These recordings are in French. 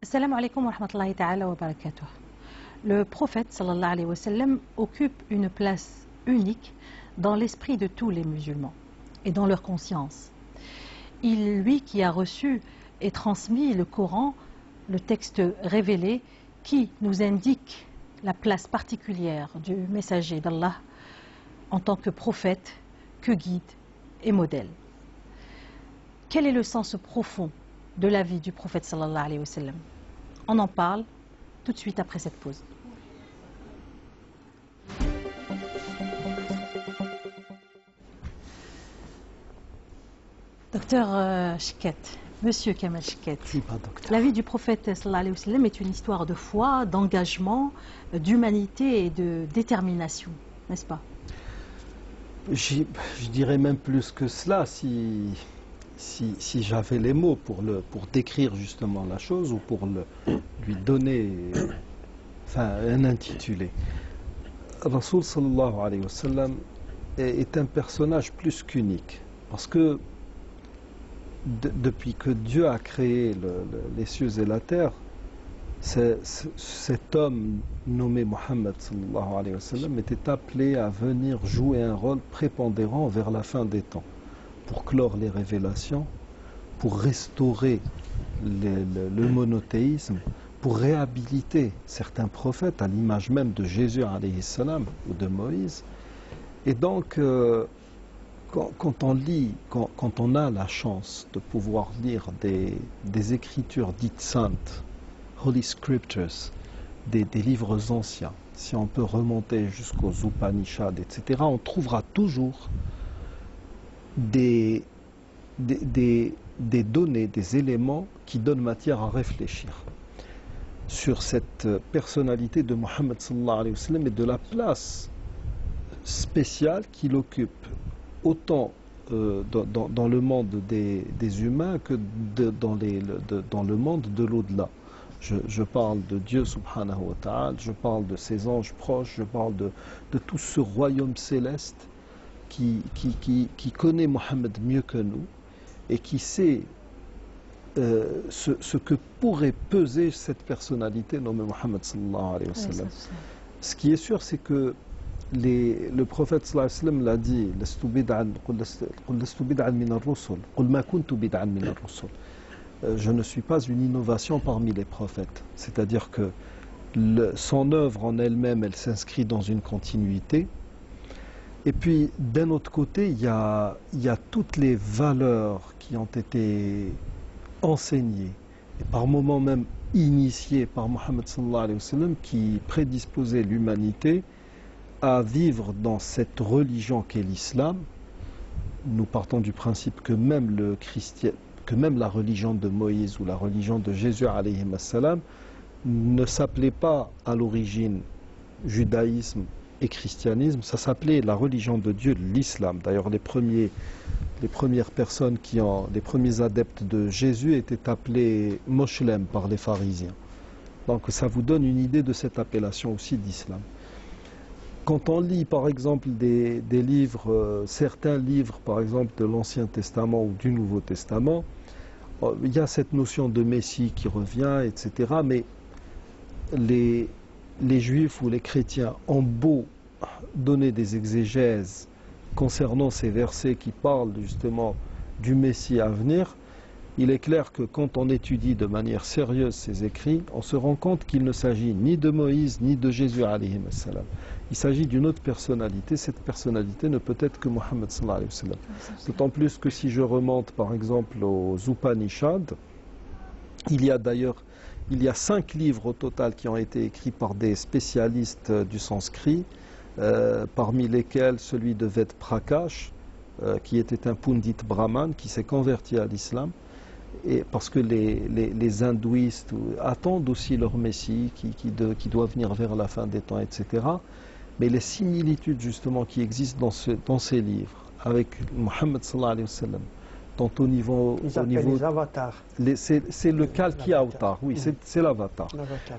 Assalamu alaikum wa rahmatullahi ta'ala wa barakatuh. Le prophète sallallahu alayhi wa sallam occupe une place unique dans l'esprit de tous les musulmans et dans leur conscience. Lui qui a reçu et transmis le Coran, le texte révélé qui nous indique la place particulière du messager d'Allah en tant que prophète, que guide et modèle. Quel est le sens profond de la vie du prophète sallallahu alayhi wa sallam? On en parle tout de suite après cette pause. Docteur Cheket, Monsieur Kamal Cheket, la vie du prophète sallallahu alayhi wa sallam est une histoire de foi, d'engagement, d'humanité et de détermination, n'est-ce pas? Je dirais même plus que cela, si j'avais les mots pour décrire justement la chose ou pour lui donner un intitulé. Rasoul sallallahu alayhi wa sallam est un personnage plus qu'unique, parce que depuis que Dieu a créé les cieux et la terre, cet homme nommé Mohammed sallallahu alayhi wa sallam était appelé à venir jouer un rôle prépondérant vers la fin des temps, pour clore les révélations, pour restaurer le monothéisme, pour réhabiliter certains prophètes à l'image même de Jésus alayhi salam ou de Moïse. Et donc, quand on a la chance de pouvoir lire des écritures dites saintes, Holy Scriptures, des livres anciens, si on peut remonter jusqu'aux Upanishads, etc., on trouvera toujours des données, des éléments qui donnent matière à réfléchir sur cette personnalité de Mohammed sallallahu alayhi wa sallam et de la place spéciale qu'il occupe autant dans le monde des humains que dans le monde de l'au-delà. Je parle de Dieu subhanahu wa ta'ala, je parle de ses anges proches, je parle de tout ce royaume céleste qui connaît Mohammed mieux que nous et qui sait ce que pourrait peser cette personnalité nommée Mohammed sallallahu alayhi wa sallam. Ce qui est sûr, c'est que le prophète sallallahu alayhi wa sallam l'a dit, je ne suis pas une innovation parmi les prophètes. C'est-à-dire que son œuvre en elle-même, elle s'inscrit dans une continuité. Et puis, d'un autre côté, il y a toutes les valeurs qui ont été enseignées, et par moments même initiées par Mohammed sallallahu alayhi wa sallam, qui prédisposaient l'humanité à vivre dans cette religion qu'est l'islam. Nous partons du principe que même la religion de Moïse ou la religion de Jésus alayhi salam ne s'appelait pas à l'origine judaïsme et christianisme, ça s'appelait la religion de Dieu, l'islam. D'ailleurs, les premières personnes les premiers adeptes de Jésus étaient appelés moshlem par les pharisiens. Donc ça vous donne une idée de cette appellation aussi d'islam. Quand on lit par exemple des livres, certains livres par exemple de l'Ancien Testament ou du Nouveau Testament, il y a cette notion de Messie qui revient, etc. Mais les Juifs ou les chrétiens ont beau donner des exégèses concernant ces versets qui parlent justement du Messie à venir, il est clair que quand on étudie de manière sérieuse ces écrits, on se rend compte qu'il ne s'agit ni de Moïse ni de Jésus alayhi salam. Il s'agit d'une autre personnalité. Cette personnalité ne peut être que Mohammed sallallahu alayhi wa sallam. D'autant plus que si je remonte par exemple aux Upanishads, il y a 5 livres au total qui ont été écrits par des spécialistes du sanskrit, parmi lesquels celui de Ved Prakash, qui était un pundit brahman qui s'est converti à l'islam, et parce que les hindouistes attendent aussi leur messie qui doit venir vers la fin des temps, etc. Mais les similitudes justement qui existent dans ces livres avec Mohammed sallallahu alayhi wa sallam, tant au niveau les avatars. C'est le Kalki Avatar, oui, c'est l'avatar.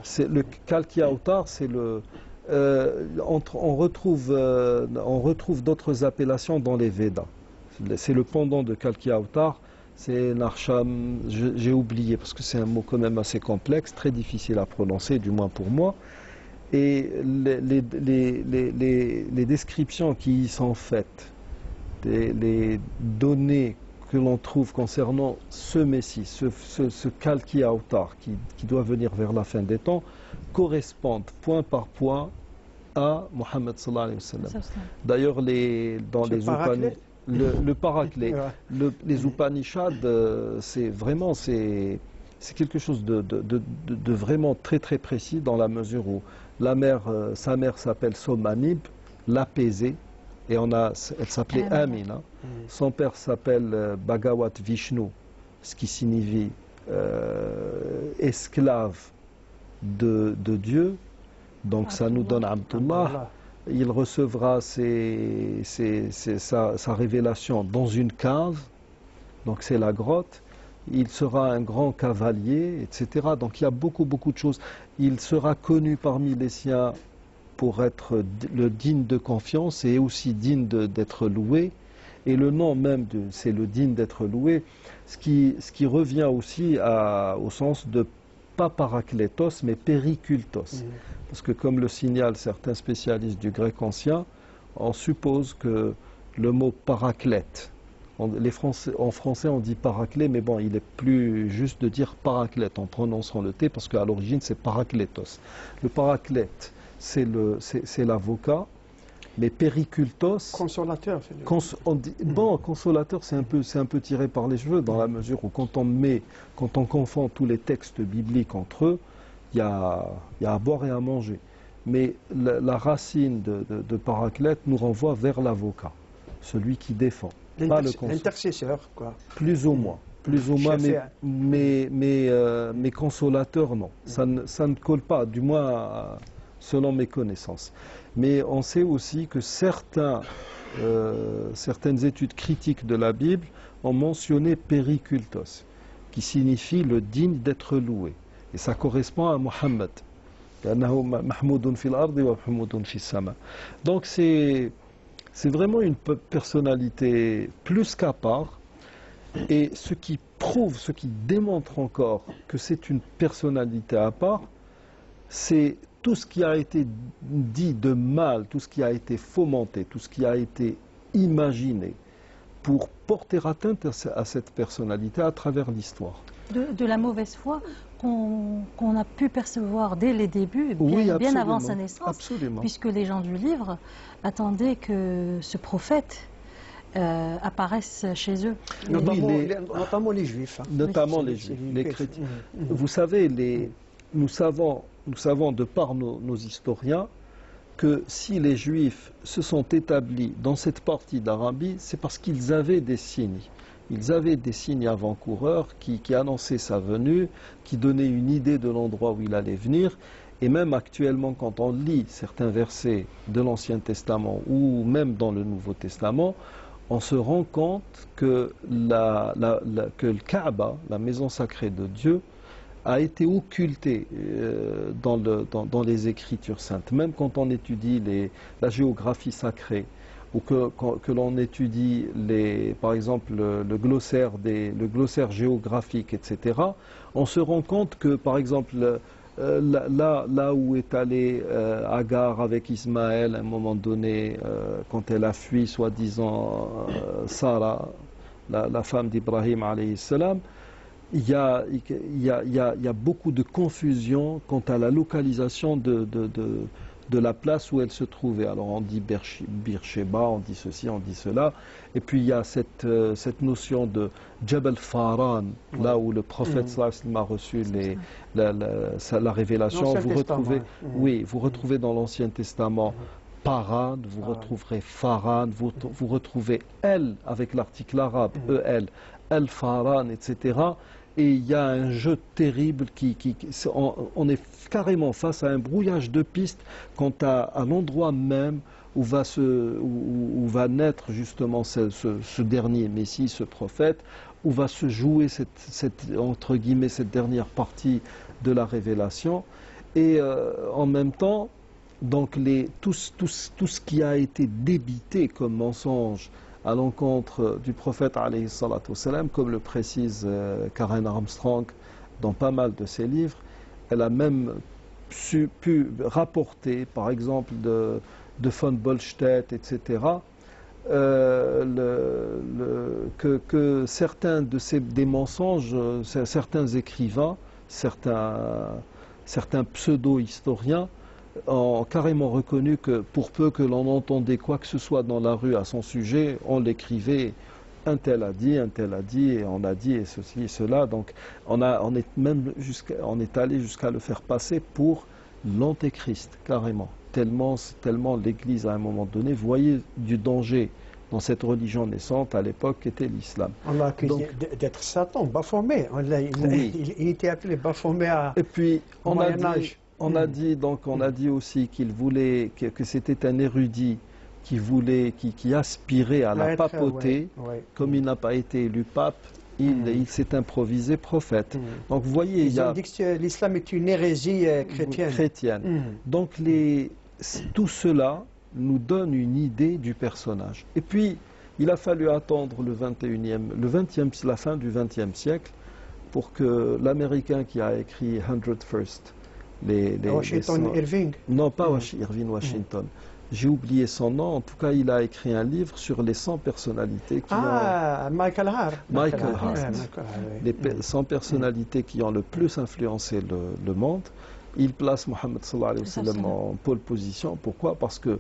C'est le Kalki Avatar, c'est le on retrouve d'autres appellations dans les Védas. C'est le pendant de Kalki Avatar, C'est Narsham, j'ai oublié parce que c'est un mot quand même assez complexe, très difficile à prononcer, du moins pour moi. Et les descriptions qui y sont faites, les données que l'on trouve concernant ce Messie, ce Kalki Autar qui doit venir vers la fin des temps, correspondent point par point à Mohammed sallallahu alayhi wa sallam. D'ailleurs, dans les Upanishads, le paraclet, les Upanishads, c'est quelque chose de vraiment très très précis dans la mesure où sa mère s'appelle Somanib, l'apaisée, et elle s'appelait Amina. Son père s'appelle Bhagavat Vishnu, ce qui signifie esclave de Dieu. Donc ça nous donne Abdullah. Il recevra sa révélation dans une cave, donc c'est la grotte. Il sera un grand cavalier, etc. Donc il y a beaucoup de choses. Il sera connu parmi les siens pour être le digne de confiance et aussi digne d'être loué. Et le nom même, c'est le digne d'être loué, ce qui revient aussi au sens de pas parakletos, mais péricultos. Parce que comme le signalent certains spécialistes du grec ancien, on suppose que le mot paraclète, en français on dit paraclet, mais bon, il est plus juste de dire paraclète en prononçant le T, parce qu'à l'origine c'est parakletos. Le paraclète, c'est l'avocat, mais péricultos... Consolateur. Consolateur, c'est un peu tiré par les cheveux, dans la mesure où quand on confond tous les textes bibliques entre eux, il y a à boire et à manger. Mais la racine de paraclète nous renvoie vers l'avocat, celui qui défend. L'intercesseur, quoi. Plus ou moins, mais consolateur, non. Ça ne colle pas, du moins selon mes connaissances. Mais on sait aussi que certaines études critiques de la Bible ont mentionné péricultos, qui signifie le digne d'être loué. Et ça correspond à Mohammed. Donc c'est vraiment une personnalité plus qu'à part. Et ce qui démontre encore que c'est une personnalité à part, c'est tout ce qui a été dit de mal, tout ce qui a été fomenté, tout ce qui a été imaginé pour porter atteinte à cette personnalité à travers l'histoire. De la mauvaise foi qu'on a pu percevoir dès les débuts, bien avant sa naissance, absolument. Puisque les gens du livre attendaient que ce prophète apparaissent chez eux. Notamment les Juifs. Notamment les Juifs, les chrétiens. Vous savez, nous savons de par nos historiens que si les Juifs se sont établis dans cette partie d'Arabie, c'est parce qu'ils avaient des signes. Ils avaient des signes avant-coureurs qui annonçaient sa venue, qui donnaient une idée de l'endroit où il allait venir. Et même actuellement, quand on lit certains versets de l'Ancien Testament ou même dans le Nouveau Testament, on se rend compte que que le Kaaba, la maison sacrée de Dieu, a été occulté dans les Écritures saintes. Même quand on étudie la géographie sacrée, ou que l'on étudie, par exemple, le glossaire géographique, etc., on se rend compte que, par exemple, là où est allé Agar avec Ismaël, à un moment donné, quand elle a fui, soi-disant, Sarah, la femme d'Ibrahim, alayhi salam, il y a beaucoup de confusion quant à la localisation de la place où elle se trouvait. Alors on dit Beersheba, on dit ceci, on dit cela. Et puis il y a cette notion de Jabal Faran, là où le prophète sallallahu a reçu la révélation. Vous retrouvez dans l'Ancien Testament Paran, vous retrouverez Faran, vous retrouvez El avec l'article arabe, EL, El Faran, etc. Et il y a un jeu terrible on est carrément face à un brouillage de pistes quant à l'endroit même où va naître justement ce dernier Messie, ce prophète, où va se jouer entre guillemets cette dernière partie de la révélation. Et en même temps, donc tout ce qui a été débité comme mensonge à l'encontre du prophète alayhi salatu wassalam, comme le précise Karen Armstrong dans pas mal de ses livres. Elle a même pu rapporter, par exemple, de von Bollstedt, etc., que certains des mensonges, certains écrivains, certains pseudo-historiens ont carrément reconnu que pour peu que l'on entendait quoi que ce soit dans la rue à son sujet, on l'écrivait, un tel a dit, et on a dit, et ceci et cela. Donc on est allé jusqu'à le faire passer pour l'antéchrist, carrément. Tellement l'Église, à un moment donné, voyait du danger dans cette religion naissante à l'époque qu'était l'islam. On l'a accusé d'être Satan, Baphomet. Il était appelé Baphomet à. Et puis on a dit aussi qu'il voulait que c'était un érudit qui aspirait à la papauté. Comme il n'a pas été élu pape, il s'est improvisé prophète. Donc vous voyez, ils ont dit que l'islam est une hérésie chrétienne. Donc tout cela nous donne une idée du personnage. Et puis, il a fallu attendre la fin du XXe siècle pour que l'Américain qui a écrit 100 First, Washington Irving. Non, pas Irving Washington. J'ai oublié son nom. En tout cas, il a écrit un livre sur les 100 personnalités qui Michael Hart. Les 100 personnalités qui ont le plus influencé le monde. Il place Mohammed sallallahu alayhi wa sallam en pole position. Pourquoi? Parce que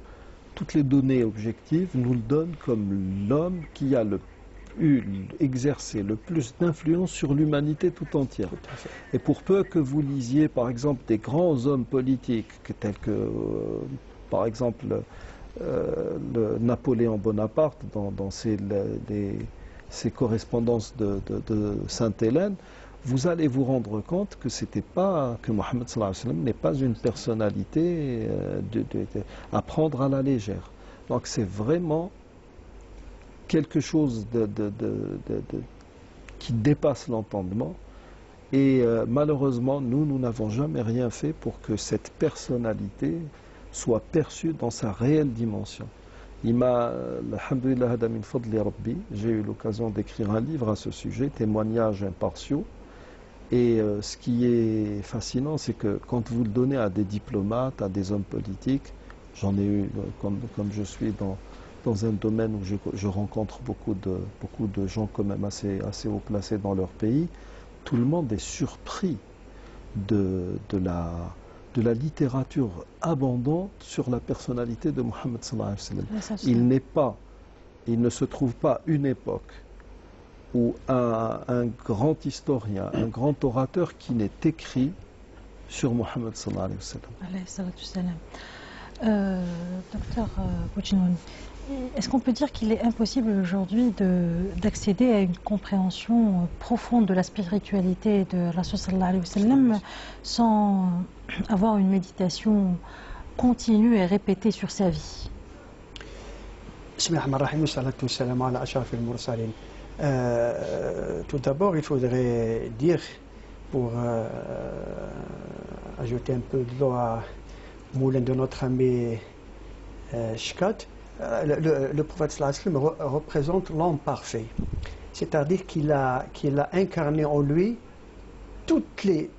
toutes les données objectives nous le donnent comme l'homme qui a exercé le plus d'influence sur l'humanité tout entière. Et pour peu que vous lisiez, par exemple, des grands hommes politiques, tels que, par exemple, Napoléon Bonaparte, dans ses correspondances de Sainte-Hélène, vous allez vous rendre compte que Mohammed sallallahu alayhi wa sallam n'est pas une personnalité à prendre à la légère. Donc c'est vraiment quelque chose qui dépasse l'entendement. Et malheureusement, nous n'avons jamais rien fait pour que cette personnalité soit perçue dans sa réelle dimension. Alhamdulillah, j'ai eu l'occasion d'écrire un livre à ce sujet, Témoignages impartiaux. Et ce qui est fascinant, c'est que quand vous le donnez à des diplomates, à des hommes politiques, j'en ai eu, comme je suis dans un domaine où je rencontre beaucoup de gens quand même assez haut placés dans leur pays, tout le monde est surpris de la littérature abondante sur la personnalité de Mohammed sallallahu alayhi wa sallam. Il ne se trouve pas une époque où un grand historien, un grand orateur qui n'est écrit sur Mohammed sallallahu alayhi wa sallam. Docteur Bouchinoun, est-ce qu'on peut dire qu'il est impossible aujourd'hui d'accéder à une compréhension profonde de la spiritualité de Rasul sallallahu alayhi wa sallam sans avoir une méditation continue et répétée sur sa vie? Tout d'abord, il faudrait dire, pour ajouter un peu de l'eau au moulin de notre ami Shkat, le prophète sallallahu alayhi wa sallam représente l'homme parfait. C'est-à-dire qu'il a incarné en lui toutes les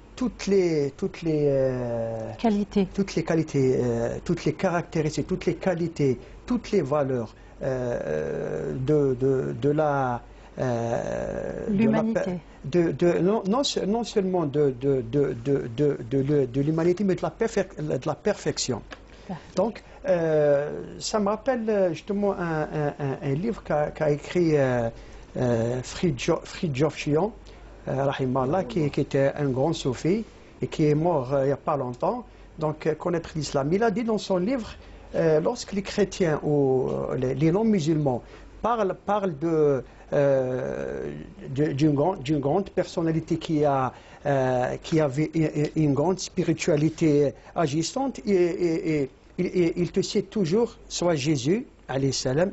qualités, toutes les caractéristiques, toutes les qualités, toutes les valeurs de l'humanité. Non seulement de l'humanité, mais de la perfection. Donc, ça me rappelle justement un livre qu'a écrit Fridtjof Schion, rahimallah, qui était un grand soufi et qui est mort il n'y a pas longtemps. Donc, connaître l'islam. Il a dit dans son livre, lorsque les chrétiens ou les non-musulmans parlent d'une grande personnalité qui avait une grande spiritualité agissante, et il te cite toujours soit Jésus, alayhi salam,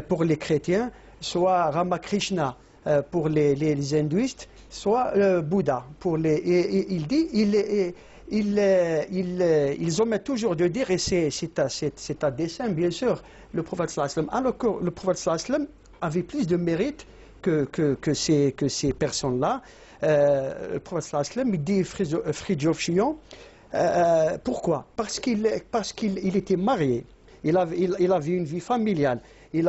pour les chrétiens, soit Ramakrishna pour les hindouistes, soit Bouddha pour les. Il dit ils omettent toujours de dire, et c'est à dessein bien sûr, le prophète sallallahu alayhi wa sallam, alors que le prophète sallallahu alayhi wa sallam avait plus de mérite que ces personnes-là. Le prophète sallallahu alayhi wa sallam, il dit Fridtjof Schion, pourquoi? Parce qu'il était marié, il avait une vie familiale, il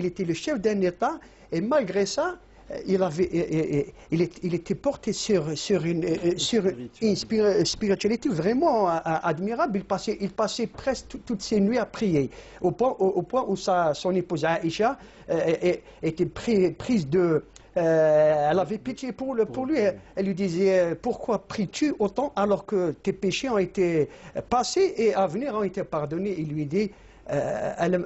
était le chef d'un État, et malgré ça, il était porté sur une spiritualité vraiment admirable. Il passait presque toutes ses nuits à prier, au point où son épouse Aïcha était prise de... elle avait pitié pour lui. Elle lui disait, pourquoi pries-tu autant alors que tes péchés ont été passés et à venir ont été pardonnés? Il lui dit, ne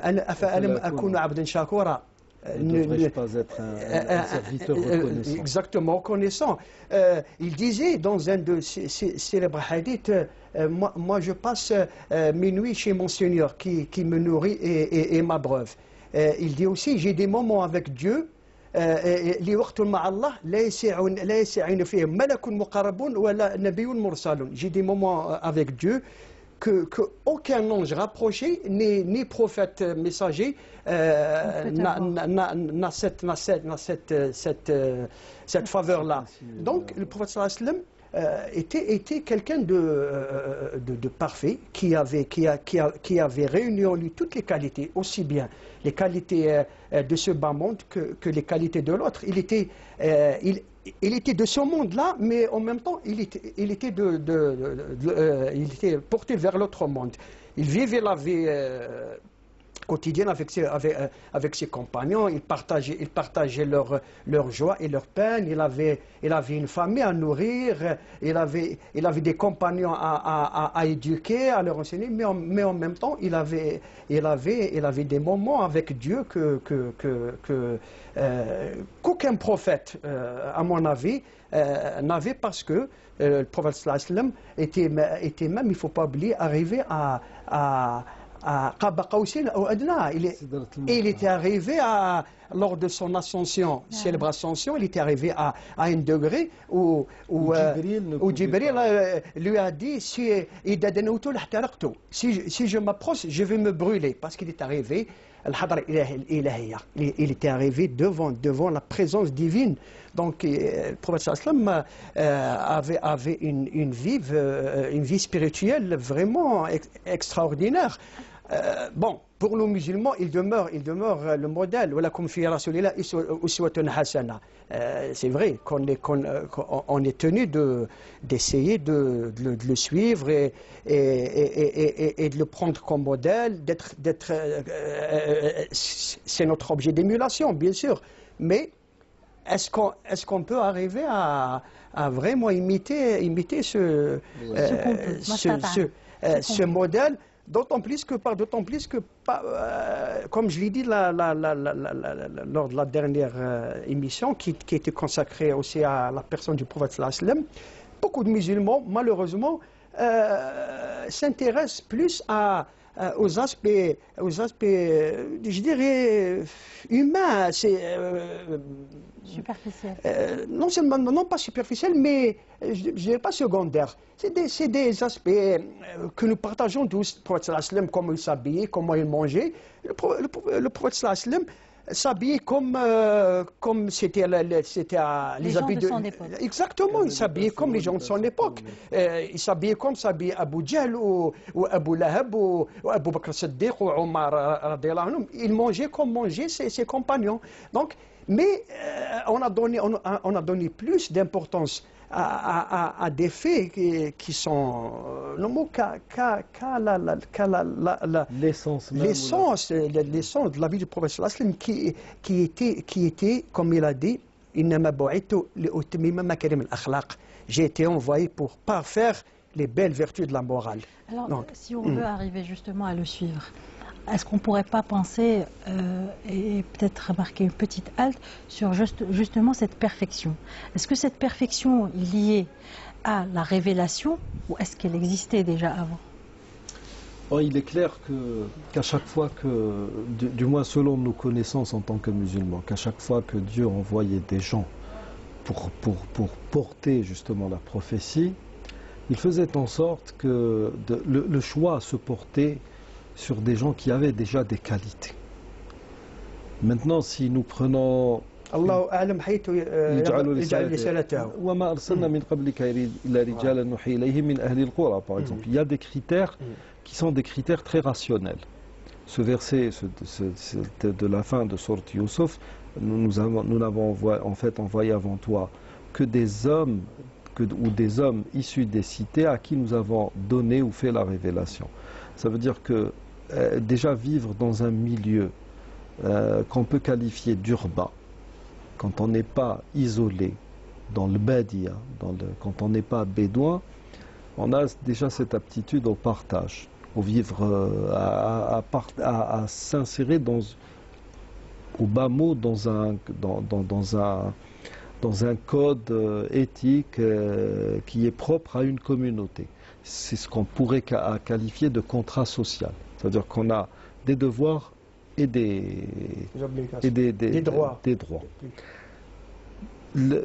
devrais-je pas être un serviteur reconnaissant? Exactement, reconnaissant. Il disait dans un de ses célèbres hadiths, moi je passe mes nuits chez mon Seigneur qui me nourrit et m'abreuve. Il dit aussi, j'ai des moments avec Dieu, j'ai des moments avec Dieu qu'aucun ange rapproché ni prophète messager n'a cette faveur-là. Donc le prophète sallallahu alayhi wa sallam était quelqu'un de parfait, qui avait réuni en lui toutes les qualités, aussi bien les qualités de ce bas monde que les qualités de l'autre. Il était de ce monde-là, mais en même temps, il était porté vers l'autre monde. Il vivait la vie quotidienne avec ses compagnons, il partageait leur joie et leur peine, il avait une famille à nourrir, il avait des compagnons à éduquer, à leur enseigner, mais en même temps, il avait des moments avec Dieu qu'aucun prophète, à mon avis, n'avait, parce que le prophète sallallahu alayhi wa sallam était même, il ne faut pas oublier, arrivé à Qaba Qawsin ou Adna. Il était arrivé lors de son ascension, célèbre ascension, il était arrivé à un degré où Jibril lui a dit, si je m'approche, je vais me brûler, parce qu'il est arrivé, il était arrivé devant la présence divine. Donc le prophète sallallahu alayhi wa sallam avait une vie spirituelle vraiment extraordinaire. Bon, pour nous musulmans, il demeure le modèle. C'est vrai qu'on est tenu d'essayer de le suivre et de le prendre comme modèle. C'est notre objet d'émulation, bien sûr. Mais est-ce qu'on peut arriver à vraiment imiter ce modèle? D'autant plus que, comme je l'ai dit lors de la dernière émission, qui était consacrée aussi à la personne du prophète sallallahu alayhi wa sallam, beaucoup de musulmans, malheureusement, s'intéressent plus aux aspects, je dirais, humains. Superficiel. Non pas superficiel, mais je ne dirais pas secondaire. C'est des aspects que nous partageons tous. Le prophète sallallahu alayhi wa sallam, comment il s'habillait, comment il mangeait. Le prophète sallallahu alayhi wa sallam s'habillait comme c'était les habits de son époque. Exactement, il s'habillait comme les gens de son époque. Il s'habillait comme s'habillait Abu Jahl ou Abu Lahab ou Abu Bakr Siddiq ou Omar radiyallahu anhum. Il mangeait comme mangeaient ses compagnons. Donc, mais on a donné plus d'importance à des faits qui sont l'essence de la vie du prophète sallallahu alayhi wa sallam, qui était, comme il a dit, j'ai été envoyé pour parfaire les belles vertus de la morale. Alors, donc, si on veut arriver justement à le suivre, est-ce qu'on ne pourrait pas penser et peut-être remarquer une petite halte sur justement cette perfection? Est-ce que cette perfection est liée à la révélation ou est-ce qu'elle existait déjà avant? Il est clair qu'à chaque fois que, du moins selon nos connaissances en tant que musulmans, qu'à chaque fois que Dieu envoyait des gens pour porter justement la prophétie, il faisait en sorte que le choix se portait sur des gens qui avaient déjà des qualités. Maintenant, si nous prenons الله أعلم حيث يجعل رسالته. وما أرسلنا من قبلك إلا رجالا نوحي إليهم من أهل القرى, par exemple. Il y a des critères qui sont des critères très rationnels. Ce verset de la fin de Sourate Yusuf, nous n'avons en fait envoyé avant toi que des hommes ou des hommes issus des cités à qui nous avons donné ou fait la révélation. Ça veut dire que déjà vivre dans un milieu qu'on peut qualifier d'urbain, quand on n'est pas isolé dans le badia, quand on n'est pas bédouin, on a déjà cette aptitude au partage, au vivre, à s'insérer au bas mot dans un code éthique qui est propre à une communauté. C'est ce qu'on pourrait qualifier de contrat social. C'est-à-dire qu'on a des devoirs et des droits.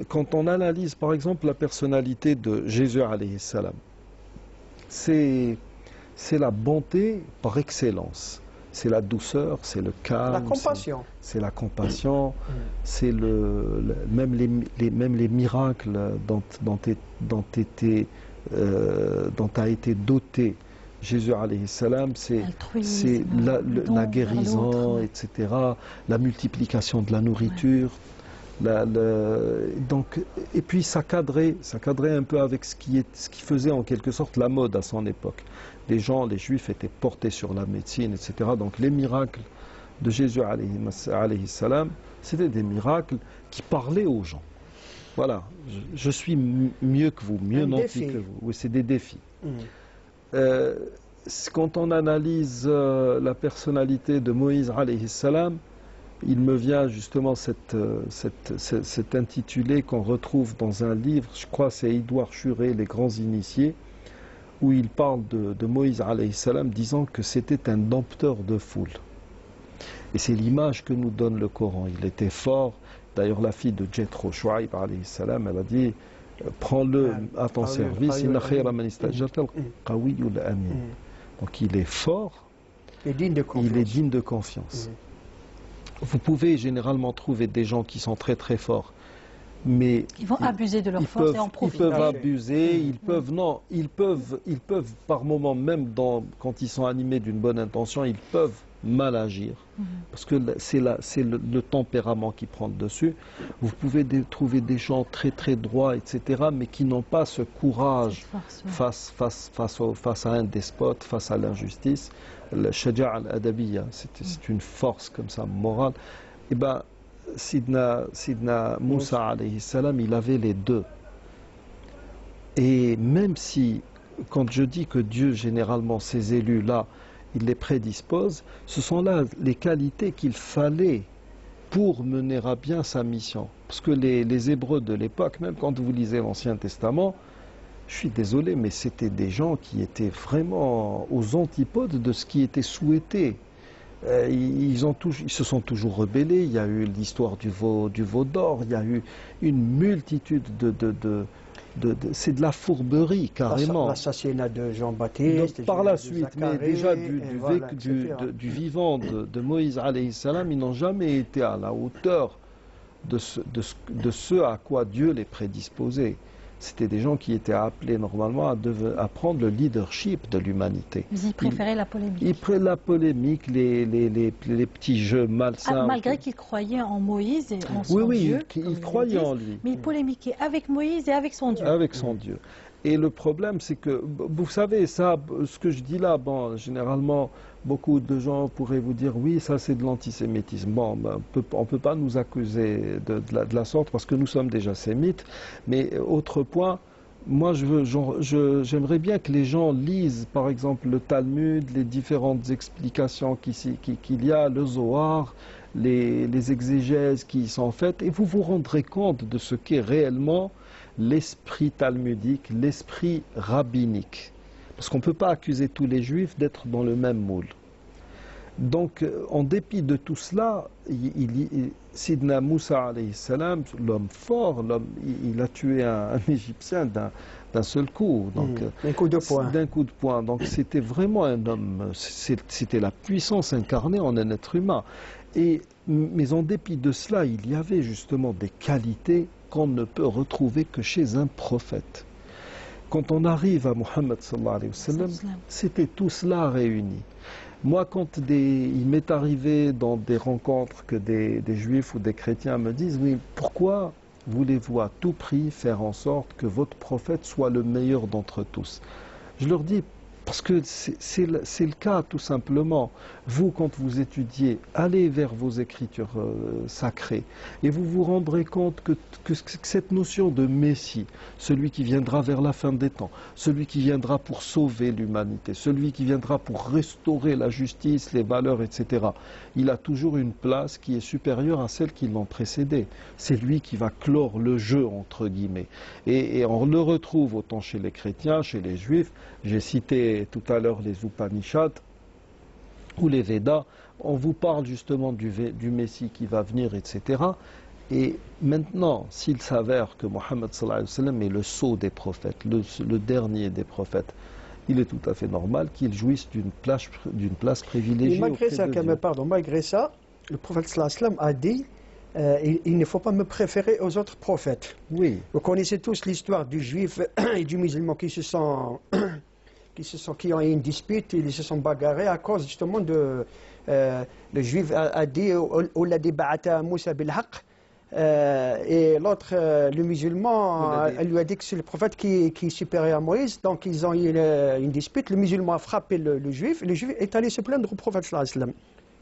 Quand on analyse par exemple la personnalité de Jésus alayhi salam, c'est la bonté par excellence, c'est la douceur, c'est le calme, la compassion, c'est la compassion, c'est même les miracles dont a été doté Jésus alayhi salam, c'est la guérison, etc., la multiplication de la nourriture. Donc, et puis ça cadrait un peu avec ce qui faisait en quelque sorte la mode à son époque. Les juifs étaient portés sur la médecine, etc. Donc les miracles de Jésus alayhi salam, c'était des miracles qui parlaient aux gens. Voilà, je suis mieux que vous, mieux nanti que vous. Oui, c'est des défis. Quand on analyse la personnalité de Moïse alayhi salam, il me vient justement cet intitulé qu'on retrouve dans un livre, je crois c'est Édouard Churet, Les Grands Initiés, où il parle de Moïse alayhi salam disant que c'était un dompteur de foule. Et c'est l'image que nous donne le Coran. Il était fort. D'ailleurs, la fille de Jethro, Shuaïb alayhi salam, elle a dit prends-le à ton service. Inna khayra man istajarta al-qawiyyul amin. Donc il est fort. Il est digne de confiance. Vous pouvez généralement trouver des gens qui sont très très forts, mais ils vont abuser de leur force et en profiter. Ils peuvent abuser, ils peuvent par moments, même quand ils sont animés d'une bonne intention, ils peuvent mal agir, parce que c'est le tempérament qui prend le dessus. Vous pouvez trouver des gens très très droits, etc., mais qui n'ont pas ce courage face à un despote, face à l'injustice. Le shaja' al-adabiyya, c'est une force comme ça, morale. Et bien, Sidna Moussa alayhi salam, il avait les deux. Et même si, quand je dis que Dieu, généralement, ces élus-là, il les prédispose, ce sont là les qualités qu'il fallait pour mener à bien sa mission. Parce que les Hébreux de l'époque, même quand vous lisez l'Ancien Testament, je suis désolé, mais c'était des gens qui étaient vraiment aux antipodes de ce qui était souhaité. Ils se sont toujours rebellés. Il y a eu l'histoire du veau d'or, il y a eu une multitude c'est de la fourberie, carrément. L'assassinat de Jean-Baptiste. Par la suite, mais déjà du vivant de Moïse alayhi salam, ils n'ont jamais été à la hauteur de ce à quoi Dieu les prédisposait. C'était des gens qui étaient appelés normalement à prendre le leadership de l'humanité. Mais ils préféraient la polémique. Ils préféraient la polémique, les petits jeux malsains. Malgré qu'ils croyaient en Moïse et en son Dieu. Oui, ils croyaient en lui. Mais ils polémiquaient avec Moïse et avec son Dieu. Avec son Dieu. Et le problème, c'est que, vous savez, ça, ce que je dis là, bon, généralement, beaucoup de gens pourraient vous dire, oui, ça c'est de l'antisémitisme. Bon, on ne peut pas nous accuser de la sorte parce que nous sommes déjà sémites. Mais autre point, moi j'aimerais bien que les gens lisent, par exemple, le Talmud, les différentes explications qu'il y a, le Zohar, les exégèses qui y sont faites, et vous vous rendrez compte de ce qu'est réellement l'esprit talmudique, l'esprit rabbinique. Parce qu'on ne peut pas accuser tous les juifs d'être dans le même moule. Donc, en dépit de tout cela, Sidna Moussa alayhi salam, l'homme fort, il a tué un Égyptien d'un d'un seul coup. Donc, d'un coup de poing. D'un coup de poing. Donc c'était vraiment un homme, c'était la puissance incarnée en un être humain. Mais en dépit de cela, il y avait justement des qualités qu'on ne peut retrouver que chez un prophète. Quand on arrive à Mohammed sallallahu alayhi wa sallam, c'était tout cela réuni. Moi, quand il m'est arrivé dans des rencontres que des juifs ou des chrétiens me disent, oui, pourquoi voulez-vous à tout prix faire en sorte que votre prophète soit le meilleur d'entre tous? Je leur dis, parce que c'est le cas tout simplement. Vous, quand vous étudiez, allez vers vos écritures sacrées et vous vous rendrez compte que cette notion de Messie, celui qui viendra vers la fin des temps, celui qui viendra pour sauver l'humanité, celui qui viendra pour restaurer la justice, les valeurs, etc., il a toujours une place qui est supérieure à celle qui l'ont précédé. C'est lui qui va clore le jeu, entre guillemets. Et on le retrouve autant chez les chrétiens, chez les juifs. J'ai cité tout à l'heure les Upanishads ou les Védas. On vous parle justement du Messie qui va venir, etc. Et maintenant, s'il s'avère que Mohammed sallallahu alayhi wa sallam est le sceau des prophètes, le dernier des prophètes, il est tout à fait normal qu'il jouisse d'une place privilégiée. Malgré ça, malgré ça, le prophète sallallahu alayhi wa sallam a dit il ne faut pas me préférer aux autres prophètes. Oui. Vous connaissez tous l'histoire du juif et du musulman qui ont eu une dispute, ils se sont bagarrés à cause justement de le juif a dit Ouladi ba'ata Moussa bil haqq, et l'autre, le musulman, elle lui a dit que c'est le prophète qui est supérieur à Moïse. Donc ils ont eu une dispute. Le musulman a frappé le juif. Le juif est allé se plaindre au prophète sallallahu alayhi wa sallam.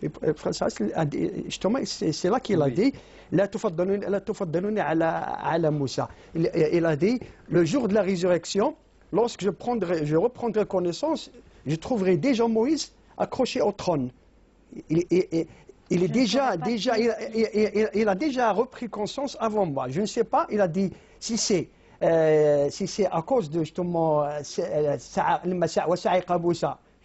Et le prophète sallallahu alayhi wa sallam a dit, justement, c'est là qu'il a dit La tufaddaluni ala Moussa. Il a dit le jour de la résurrection, lorsque je reprendrai connaissance, je trouverai déjà Moïse accroché au trône. Il a déjà repris conscience avant moi. Je ne sais pas, il a dit, si c'est à cause de justement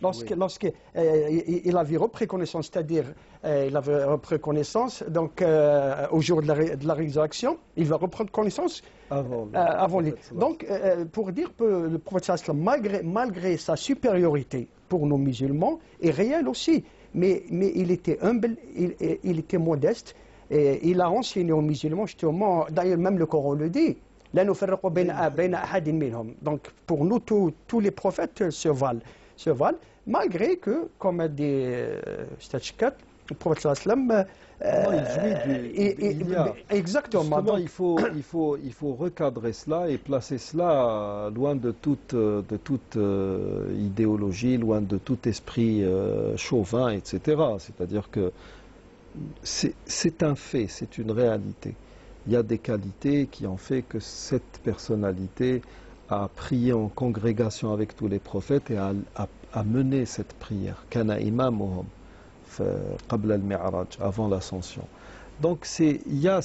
lorsque il avait repris connaissance, c'est-à-dire il avait repris connaissance, donc au jour de la résurrection, il va reprendre connaissance avant lui. Donc pour dire que le prophète malgré sa supériorité pour nos musulmans, est réel aussi. Mais il était humble, il était modeste, et il a enseigné aux musulmans justement, d'ailleurs même le Coran le dit, donc pour nous tous les prophètes se valent, malgré que, comme a dit Stachkat, le prophète sallallahu alayhi wa sallam, exactement. Donc, il faut recadrer cela et placer cela loin de toute idéologie, loin de tout esprit chauvin, etc. C'est-à-dire que c'est un fait, c'est une réalité. Il y a des qualités qui ont fait que cette personnalité a prié en congrégation avec tous les prophètes et a mené cette prière. Kana imamuhum qabla al-mi'raj, avant l'ascension. Donc il y a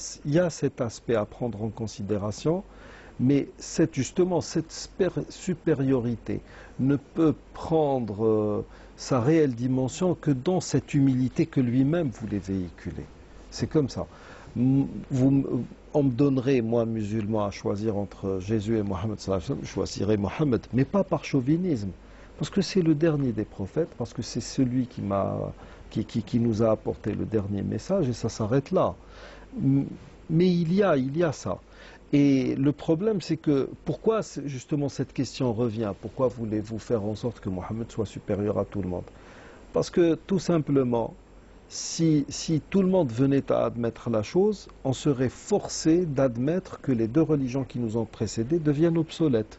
cet aspect à prendre en considération, mais justement cette supériorité ne peut prendre sa réelle dimension que dans cette humilité que lui-même voulait véhiculer. C'est comme ça. On me donnerait, moi musulman, à choisir entre Jésus et Mohammed, je choisirais Mohammed, mais pas par chauvinisme, parce que c'est le dernier des prophètes, parce que c'est celui qui nous a apporté le dernier message, et ça s'arrête là. Mais il y a ça. Et le problème, c'est que, pourquoi justement cette question revient? Pourquoi voulez-vous faire en sorte que Mohammed soit supérieur à tout le monde? Parce que, tout simplement, si tout le monde venait à admettre la chose, on serait forcé d'admettre que les deux religions qui nous ont précédés deviennent obsolètes.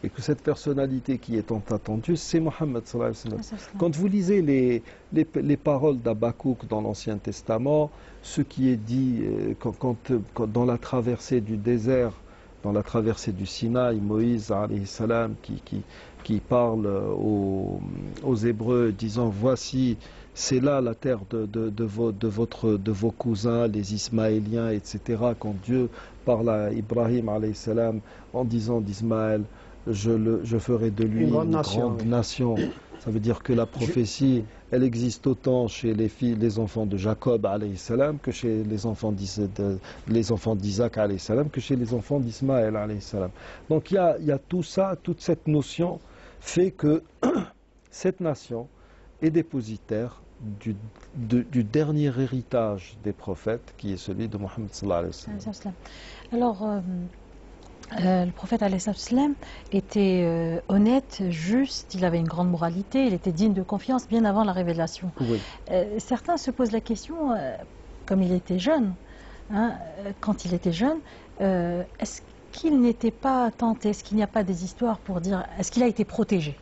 Et que cette personnalité qui est tant attendue, c'est Mohammed sallallahu alayhi wa sallam. Quand vous lisez les paroles d'Habakkuk dans l'Ancien Testament, ce qui est dit quand dans la traversée du désert, dans la traversée du Sinaï, Moïse alayhi salam qui parle aux Hébreux disant voici, c'est là la terre de vos cousins, les Ismaéliens, etc. Quand Dieu parle à Ibrahim alayhi salam en disant d'Ismaël, je ferai de lui une grande nation. Ça veut dire que la prophétie, elle existe autant chez les enfants de Jacob alayhi salam que chez les enfants d'Isaac alayhi salam que chez les enfants d'Ismaël alayhi salam. Donc il y a tout ça, toute cette notion fait que cette nation est dépositaire du dernier héritage des prophètes qui est celui de Mohammed sallallahu alayhi wa sallam. Alors, le prophète alayhi salam était honnête, juste, il avait une grande moralité, il était digne de confiance bien avant la révélation. Oui. Certains se posent la question, comme il était jeune, hein, quand il était jeune, est-ce qu'il n'était pas tenté, est-ce qu'il n'y a pas des histoires pour dire, est-ce qu'il a été protégé?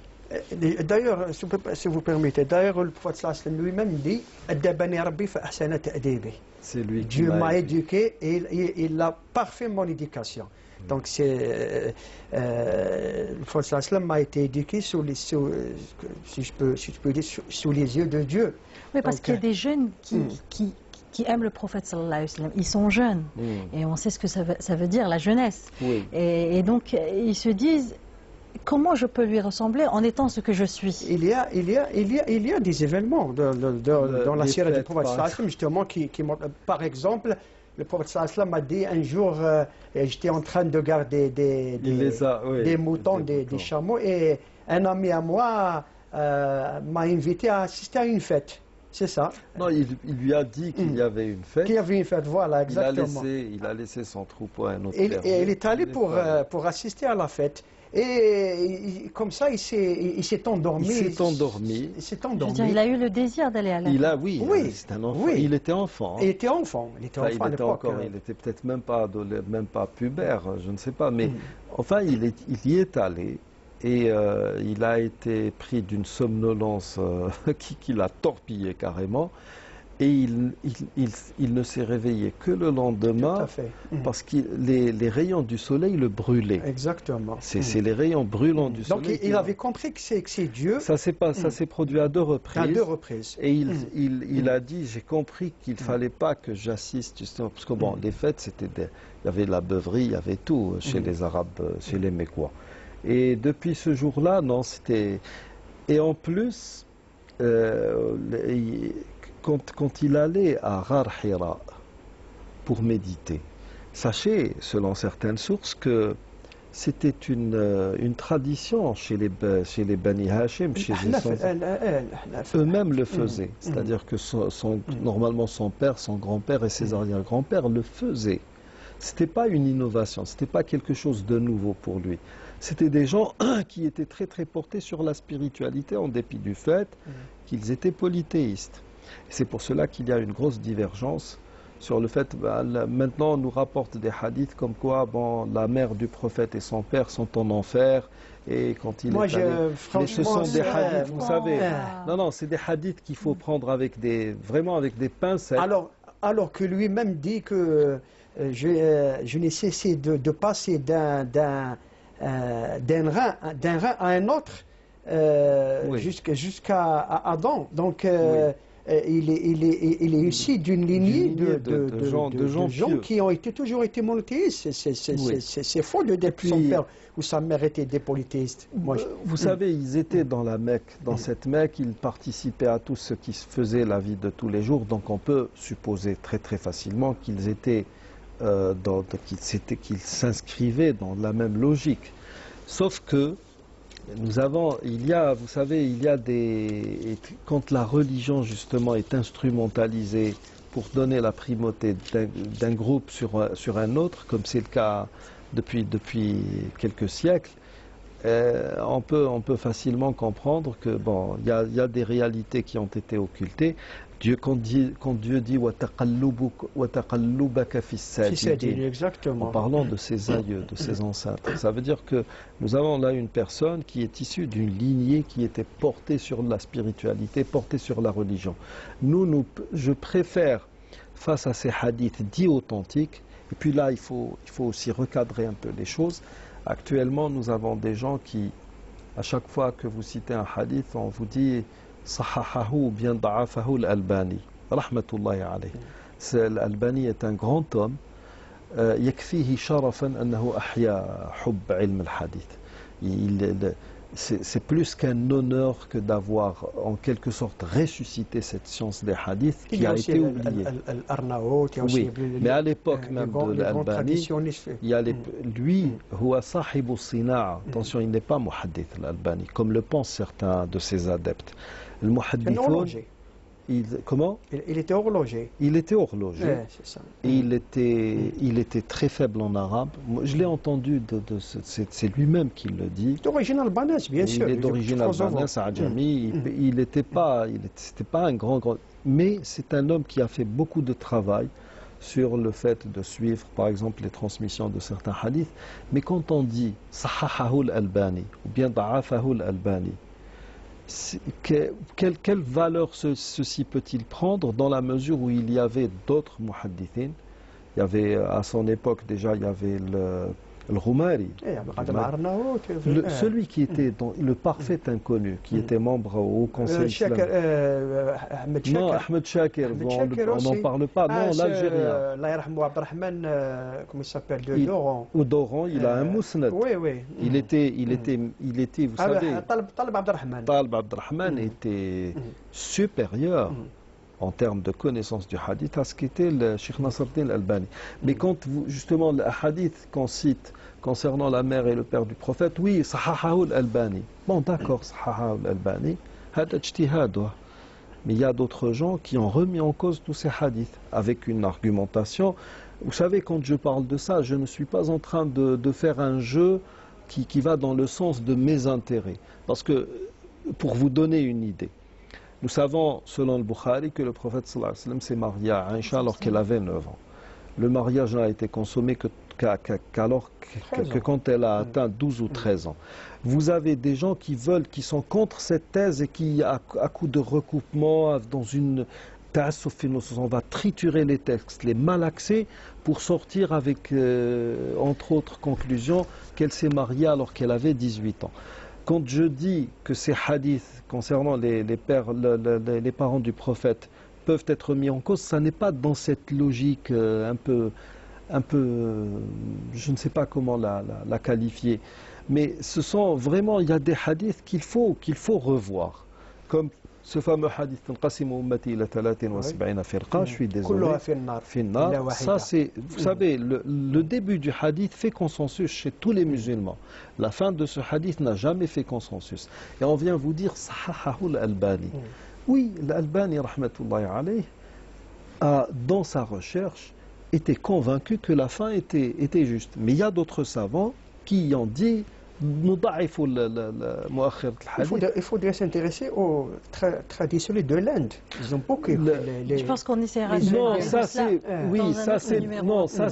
D'ailleurs, si vous permettez, d'ailleurs, le prophète sallallahu alayhi wa sallam lui-même dit "Addabani Rabbi fa ahsana ta'dibi." C'est lui qui Dieu m'a éduqué et il a parfait mon éducation. Donc le prophète sallallahu alayhi wa sallam m'a été éduqué si je peux dire, sous les yeux de Dieu. Oui, parce qu'il y a des jeunes qui aiment le prophète sallallahu alayhi wa sallam. Ils sont jeunes et on sait ce que ça veut dire, la jeunesse. Oui. Et donc ils se disent, comment je peux lui ressembler en étant ce que je suis? Il y a des événements dans la série du prophète sallallahu alayhi wa sallam justement qui montrent. Par exemple, le prophète sallallahu alayhi wa sallam m'a dit un jour, j'étais en train de garder des moutons, des chameaux, et un ami à moi m'a invité à assister à une fête. C'est ça. Non, il lui a dit qu'il y avait une fête. Qu'il y avait une fête, voilà, exactement. Il a laissé son troupeau à un autre. Et il est allé pour assister à la fête. Et comme ça, il s'est endormi. Il s'est endormi. Je veux dire, il a eu le désir d'aller à la fête. Oui, c'est un enfant. Oui. Il était enfant. Il était enfant. Il était enfant à l'époque. Il était peut-être même pas pubère, je ne sais pas. Mais enfin, il y est allé. Et il a été pris d'une somnolence qui l'a torpillé carrément. Et il ne s'est réveillé que le lendemain. Tout à fait. Parce que les rayons du soleil le brûlaient. Exactement. C'est les rayons brûlants du soleil. Donc il avait compris que c'est Dieu. Ça s'est produit à 2 reprises. À 2 reprises. Et il a dit, j'ai compris qu'il ne fallait pas que j'assiste justement. Parce que bon, les fêtes, il y avait la beuverie, il y avait tout chez les Arabes, chez les Mécois. Et depuis ce jour-là, non, c'était... Et en plus, quand il allait à Ghar Hira pour méditer, sachez, selon certaines sources, que c'était une tradition chez les Bani Hashim, chez eux-mêmes le faisaient. C'est-à-dire que normalement son père, son grand-père et ses arrière-grands-pères le faisaient. C'était pas une innovation, c'était pas quelque chose de nouveau pour lui. C'était des gens qui étaient très très portés sur la spiritualité en dépit du fait qu'ils étaient polythéistes. C'est pour cela qu'il y a une grosse divergence sur le fait, maintenant on nous rapporte des hadiths comme quoi la mère du prophète et son père sont en enfer, et quand il est allé... Mais ce sont des hadiths, vous savez, non, c'est des hadiths qu'il faut prendre vraiment avec des pincettes. Alors que lui-même dit que je n'ai cessé de passer d'un rein à un autre jusqu'à Adam. Donc il est issu d'une lignée de gens qui ont toujours été monothéistes. C'est faux de dire que son père ou sa mère étaient des polythéistes. Vous savez, ils étaient dans la Mecque. Dans cette Mecque, ils participaient à tout ce qui se faisait la vie de tous les jours. Donc on peut supposer très très facilement qu'ils étaient qu'ils s'inscrivaient dans la même logique. Sauf que vous savez, quand la religion justement est instrumentalisée pour donner la primauté d'un groupe sur un autre, comme c'est le cas depuis quelques siècles, on peut facilement comprendre que il y a des réalités qui ont été occultées. Quand Dieu dit exactement. En parlant de ses aïeux, de ses ancêtres, ça veut dire que nous avons là une personne qui est issue d'une lignée qui était portée sur la spiritualité, portée sur la religion. Je préfère, face à ces hadiths dits authentiques, et puis là il faut aussi recadrer un peu les choses. Actuellement, nous avons des gens qui, à chaque fois que vous citez un hadith, on vous dit Sahahahu ou bien Da'afahu al-Albani, rahmatullahi alayhi. L'Albani est un grand homme. يكفيه شرفا أنه أحيا حب علم الحديث. c'est plus qu'un honneur que d'avoir en quelque sorte ressuscité cette science des hadiths qui a été oubliée. Oui, mais à l'époque même de l'Albani, il y a lui, huwa sahibu sina'a. Attention, il n'est pas muhaddith l'Albani, comme le pensent certains de ses adeptes. Le muhaddithoun, comment? Il était horloger. Il était horloger. Ouais, c'est ça. Et il était très faible en arabe. Moi, je l'ai entendu, c'est lui-même qui le dit. D'origine albanaise, bien sûr. Il est d'origine albanaise, adjami. Il n'était pas un grand. Mais c'est un homme qui a fait beaucoup de travail sur le fait de suivre, par exemple, les transmissions de certains hadiths. Mais quand on dit Sahahahu al-Albani ou bien Da'afahu al-Albani, quelle valeur ceci peut-il prendre dans la mesure où il y avait d'autres muhaddithin? Il y avait à son époque déjà, il y avait le Roumari, celui qui était le parfait inconnu, qui était membre au Conseil islamique. Non, Ahmed Shakir, on n'en parle pas, non, l'Algérien. Comment il s'appelle, de Doran. Ou Doran, il a un mousnad. Oui, oui. Il était, vous savez, Talib Abdelrahman était supérieur en termes de connaissance du hadith à ce qu'était le Cheikh Nasruddin al-Albani. Mais quand justement le hadith qu'on cite concernant la mère et le père du prophète, oui, Sahahahu al-Albani. Bon, d'accord, Sahahahu al-Albani, hada ijtihaduh. Mais il y a d'autres gens qui ont remis en cause tous ces hadiths avec une argumentation. Vous savez, quand je parle de ça, je ne suis pas en train de faire un jeu qui va dans le sens de mes intérêts. Parce que, pour vous donner une idée, nous savons, selon le Bukhari, que le prophète sallallahu alayhi wa sallam s'est marié à Aïcha alors qu'elle avait 9 ans. Le mariage n'a été consommé que quand elle a atteint 12 ou 13 ans. Vous avez des gens qui sont contre cette thèse et qui, à coup de recoupement, dans une on va triturer les textes, les malaxer pour sortir avec, entre autres conclusions, qu'elle s'est mariée alors qu'elle avait 18 ans. Quand je dis que ces hadiths concernant les parents du prophète peuvent être mis en cause, ça n'est pas dans cette logique un peu, je ne sais pas comment la qualifier, mais ce sont vraiment, il y a des hadiths qu'il faut revoir, comme ce fameux hadith je suis désolé, ça c'est, vous savez, le début du hadith fait consensus chez tous les musulmans. La fin de ce hadith n'a jamais fait consensus. Et on vient vous dire Sahahahu al-Albani. Oui, l'Albani, rahmatullahi alayh, a, dans sa recherche, été convaincu que la fin était juste. Mais il y a d'autres savants qui ont dit il faudrait s'intéresser aux traditionnels de l'Inde. Ils ont beaucoup. Je pense qu'on essaiera de non, ça c'est oui, ça c'est non, ça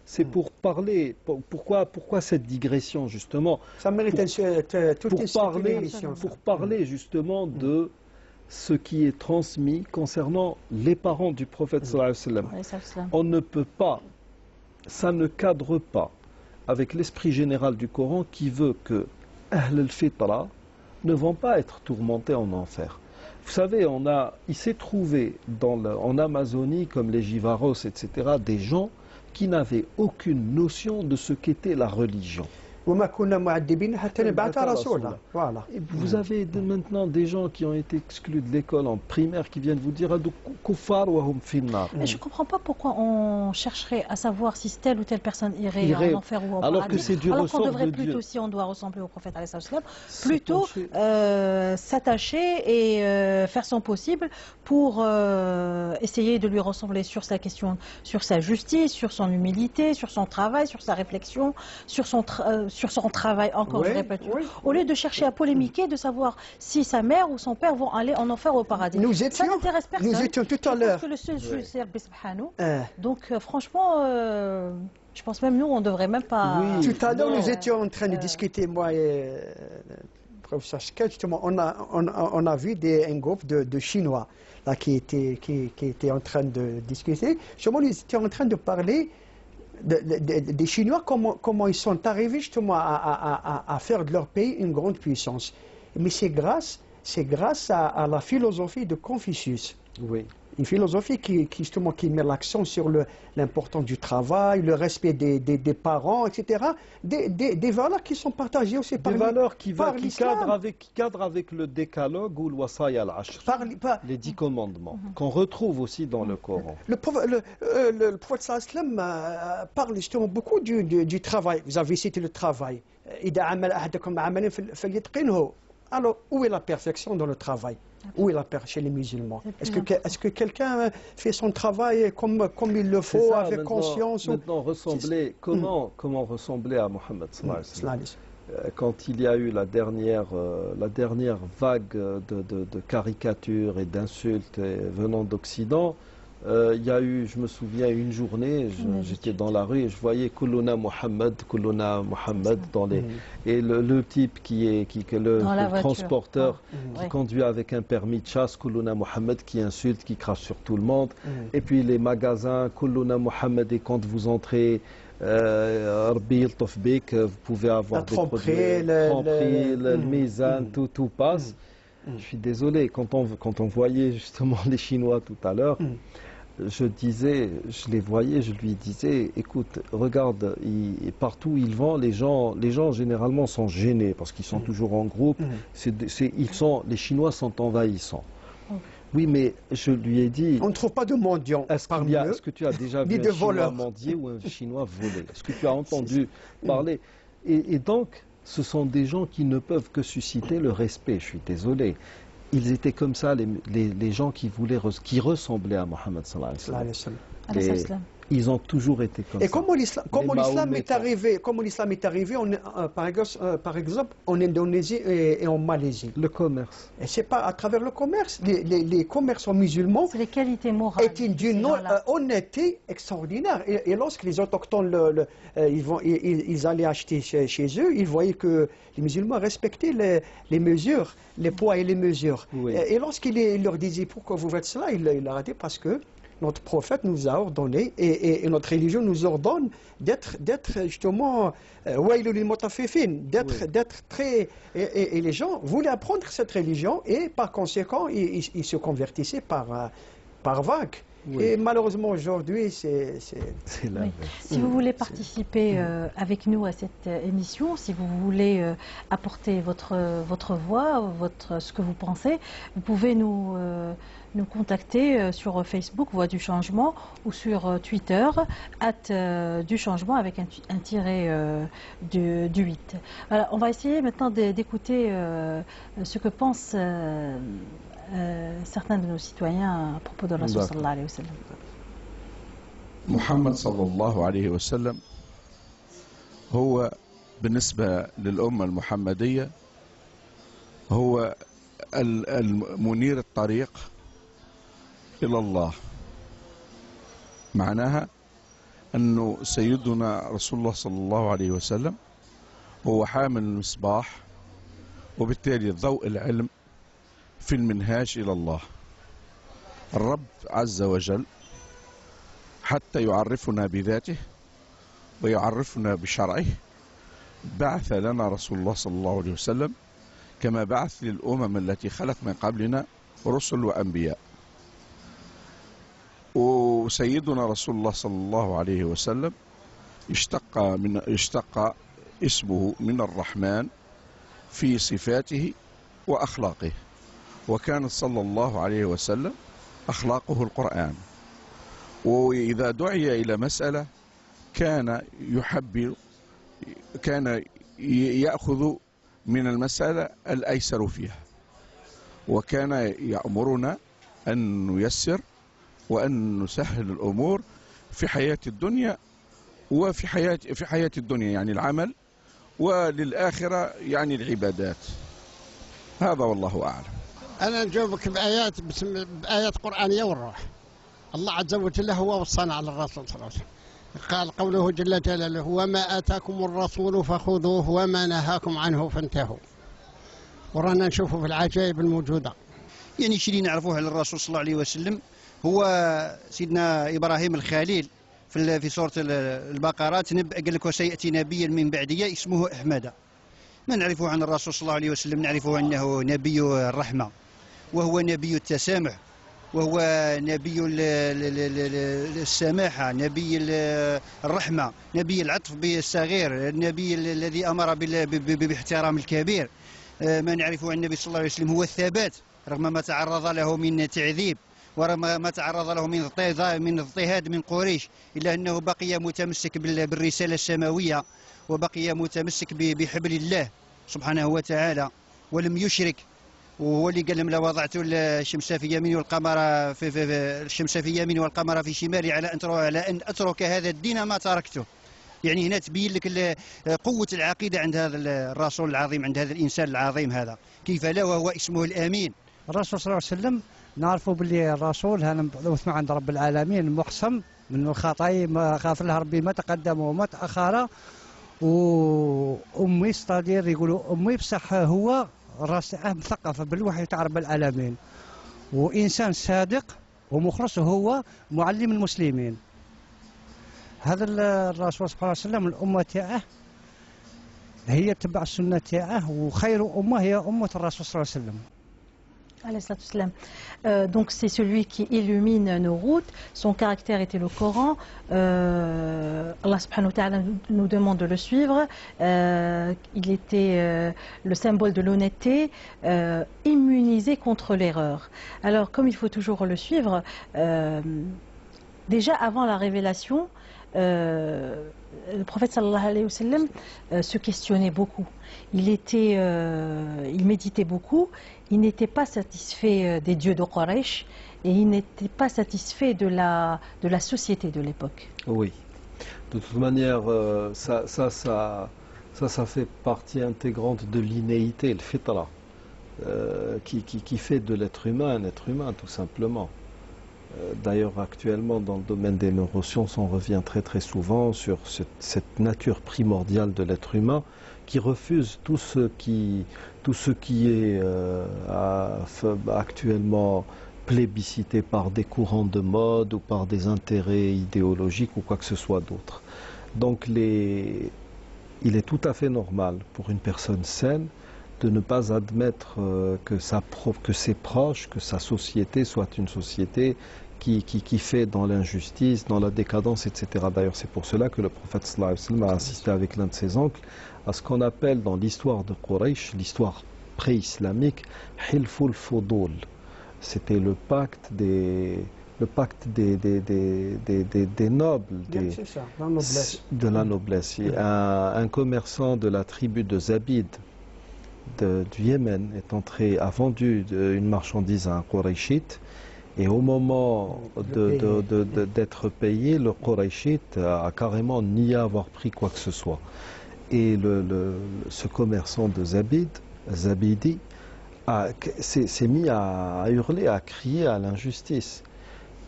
c'est pour parler. Pourquoi cette digression justement? Ça mérite pour parler justement de ce qui est transmis concernant les parents du prophète sallallahu alayhi wa sallam. On ne peut pas, ça ne cadre pas avec l'esprit général du Coran qui veut que Ahl al-Fitra ne vont pas être tourmentés en enfer. Vous savez, il s'est trouvé en Amazonie, comme les Jivaros, etc., des gens qui n'avaient aucune notion de ce qu'était la religion. Voilà. Et vous avez maintenant des gens qui ont été exclus de l'école en primaire qui viennent vous dire mais je ne comprends pas pourquoi on chercherait à savoir si telle ou telle personne irait en enfer ou en paradis. Alors que c'est du ressort de Dieu. Alors qu'on devrait plutôt, si on doit ressembler au prophète plutôt s'attacher et faire son possible pour essayer de lui ressembler sur sa question, sur sa justice, sur son humilité, sur son travail, sur sa réflexion, sur son travail, encore je répète, au lieu de chercher à polémiquer, de savoir si sa mère ou son père vont aller en enfer ou au paradis. Ça n'intéresse personne. Nous étions tout à l'heure. Parce que le seul juge, c'est Rabbi subhanahu. Donc franchement, je pense même nous, on ne devrait même pas... Oui. Tout à l'heure, nous étions en train de discuter, moi et le professeur Shka, justement, on a vu un groupe de Chinois là, qui étaient en train de discuter. Justement, ils étaient en train de parler des Chinois, comment ils sont arrivés justement à faire de leur pays une grande puissance. Mais c'est grâce à la philosophie de Confucius. Oui. Une philosophie justement qui met l'accent sur l'importance du travail, le respect des parents, etc. Des valeurs qui sont partagées aussi par Des valeurs qui cadrent avec le décalogue ou le wasaya al-ashr, les 10 commandements, qu'on retrouve aussi dans le Coran. Le prophète sallam parle justement beaucoup du travail. Vous avez cité le travail. Alors, où est la perfection dans le travail? Où est la perfection chez les musulmans? Est-ce que quelqu'un fait son travail comme il le faut, ça, avec conscience? Comment ressembler à Mohammed quand il y a eu la dernière vague de caricatures et d'insultes venant d'Occident, il y a eu, je me souviens, une journée, j'étais dans la rue et je voyais Kuluna Mohammed et le type le transporteur qui conduit avec un permis de chasse, Kuluna Mohammed, qui insulte, qui crache sur tout le monde. Et puis les magasins, Kuluna Mohammed, et quand vous entrez, vous pouvez avoir des produits, le mizan, tout passe. Je suis désolé, quand on voyait justement les Chinois tout à l'heure, je les voyais, je lui disais, écoute, regarde, partout où ils vont, les gens généralement sont gênés parce qu'ils sont toujours en groupe. Les Chinois sont envahissants. Oui, mais je lui ai dit... On ne trouve pas de mendiants parmi eux. Est-ce que tu as déjà vu un Chinois mendier ou un Chinois voler? Est-ce que tu as entendu parler? Et donc, ce sont des gens qui ne peuvent que susciter le respect, je suis désolé. Ils étaient comme ça, les gens qui ressemblaient à Mohammed sallallahu alayhi wa sallam. Ils ont toujours été comme ça. Et comment l'islam est arrivé par exemple en Indonésie et en Malaisie? Le commerce. Et c'est pas à travers le commerce. Les commerçants musulmans, c'est les qualités morales, étaient d'une honnêteté extraordinaire. Et lorsque les autochtones ils allaient acheter chez eux, ils voyaient que les musulmans respectaient les mesures, les poids et les mesures. Oui. Et lorsqu'il leur disait pourquoi vous faites cela, il leur a dit parce que notre prophète nous a ordonné et notre religion nous ordonne d'être justement d'être très... Et les gens voulaient apprendre cette religion et par conséquent, ils se convertissaient par vague. Oui. Et malheureusement aujourd'hui, c'est la Si vous voulez participer avec nous à cette émission, si vous voulez apporter votre voix, ce que vous pensez, vous pouvez nous contacter sur Facebook, Voix du Changement, ou sur Twitter, @du Changement avec un tiret du 8. Voilà, on va essayer maintenant d'écouter ce que pensent certains de nos citoyens à propos de Rasul sallallahu alayhi wa sallam. محمد صلى الله عليه وسلم هو بالنسبة للأمة المحمدية هو المنير الطريق إلى الله. معناها أنه سيدنا رسول الله صلى الله عليه وسلم هو حامل المصباح، وبالتالي ضوء العلم في المنهاج إلى الله. الرب عز وجل حتى يعرفنا بذاته ويعرفنا بشرعه بعث لنا رسول الله صلى الله عليه وسلم كما بعث للأمم التي خلت من قبلنا رسل وأنبياء. وسيدنا رسول الله صلى الله عليه وسلم اشتق اسمه من الرحمن في صفاته وأخلاقه، وكانت صلى الله عليه وسلم أخلاقه القرآن. وإذا دعي إلى مسألة كان يأخذ من المسألة الأيسر فيها، وكان يأمرنا أن نيسر وأن نسهل الأمور في حياة الدنيا وفي حياة الدنيا يعني العمل، وللآخرة يعني العبادات. هذا والله أعلم. أنا نجاوبك بآيات قرآنية والروح. الله عز وجل هو وصانا على الرسول صلى الله عليه وسلم، قال قوله جل جلاله: وما آتاكم الرسول فخذوه وما نهاكم عنه فانتهوا. ورانا نشوفه في العجائب الموجودة. يعني الشيء اللي نعرفوه على الرسول صلى الله عليه وسلم هو سيدنا إبراهيم الخليل في سورة البقرة قال لك: وسيأتي نبيا من بعدي اسمه أحمد. ما نعرفه عن الرسول صلى الله عليه وسلم نعرفه أنه نبي الرحمة، وهو نبي التسامح، وهو نبي السماحة، نبي الرحمة، نبي العطف بالصغير، النبي الذي أمر باحترام الكبير. ما نعرفه عن النبي صلى الله عليه وسلم هو الثبات رغم ما تعرض له من تعذيب ورغم ما تعرض له من اضطهاد من قريش، إلا أنه بقي متمسك بالرسالة السماوية، وبقي متمسك بحبل الله سبحانه وتعالى ولم يشرك. وهو اللي قال لهم لو وضعت الشمس في يميني والقمر الشمس في يميني والقمر في شمالي على أن أترك هذا الدين ما تركته. يعني هنا تبين لك قوة العقيدة عند هذا الرسول العظيم، عند هذا الإنسان العظيم هذا، كيف لا وهو اسمه الأمين. الرسول صلى الله عليه وسلم نعرفوا باللي الرسول هذا مبعوث من عند رب العالمين، محصم من الخطايا، ما غافر له ربي ما تقدم وما تأخر. وأمي ستادير يقولوا أمي بصح هو راس مثقف بالوحي تاع رب العالمين، وإنسان صادق ومخلص، وهو معلم المسلمين. هذا الرسول صلى الله عليه وسلم الأمة تاعه هي تبع السنة تاعه، وخير أمة هي أمة الرسول صلى الله عليه وسلم. Donc c'est celui qui illumine nos routes, son caractère était le Coran. Allah subhanahu wa ta'ala nous demande de le suivre. Il était le symbole de l'honnêteté, immunisé contre l'erreur. Alors comme il faut toujours le suivre, déjà avant la révélation, le prophète sallallahu alayhi wa sallam se questionnait beaucoup. Il méditait beaucoup. Il n'était pas satisfait des dieux de Quraysh et il n'était pas satisfait de la société de l'époque. Oui. De toute manière, ça fait partie intégrante de l'innéité, le fitra, qui fait de l'être humain un être humain, tout simplement. D'ailleurs, actuellement, dans le domaine des neurosciences, on revient très très souvent sur cette nature primordiale de l'être humain qui refuse tout ce qui est actuellement plébiscité par des courants de mode ou par des intérêts idéologiques ou quoi que ce soit d'autre. Donc il est tout à fait normal pour une personne saine de ne pas admettre que ses proches, que sa société soit une société qui fait dans l'injustice, dans la décadence, etc. D'ailleurs, c'est pour cela que le prophète sallallahu alayhi wa sallam a assisté avec l'un de ses oncles à ce qu'on appelle dans l'histoire de Quraysh, l'histoire pré-islamique, Hilful Fudul. C'était le pacte des nobles, de la noblesse. Un commerçant de la tribu de Zabid du Yémen a vendu une marchandise à un Qurayshite, et au moment d'être payé, le Qurayshite a carrément nié avoir pris quoi que ce soit. Et ce commerçant de Zabidi, s'est mis à hurler, à crier à l'injustice.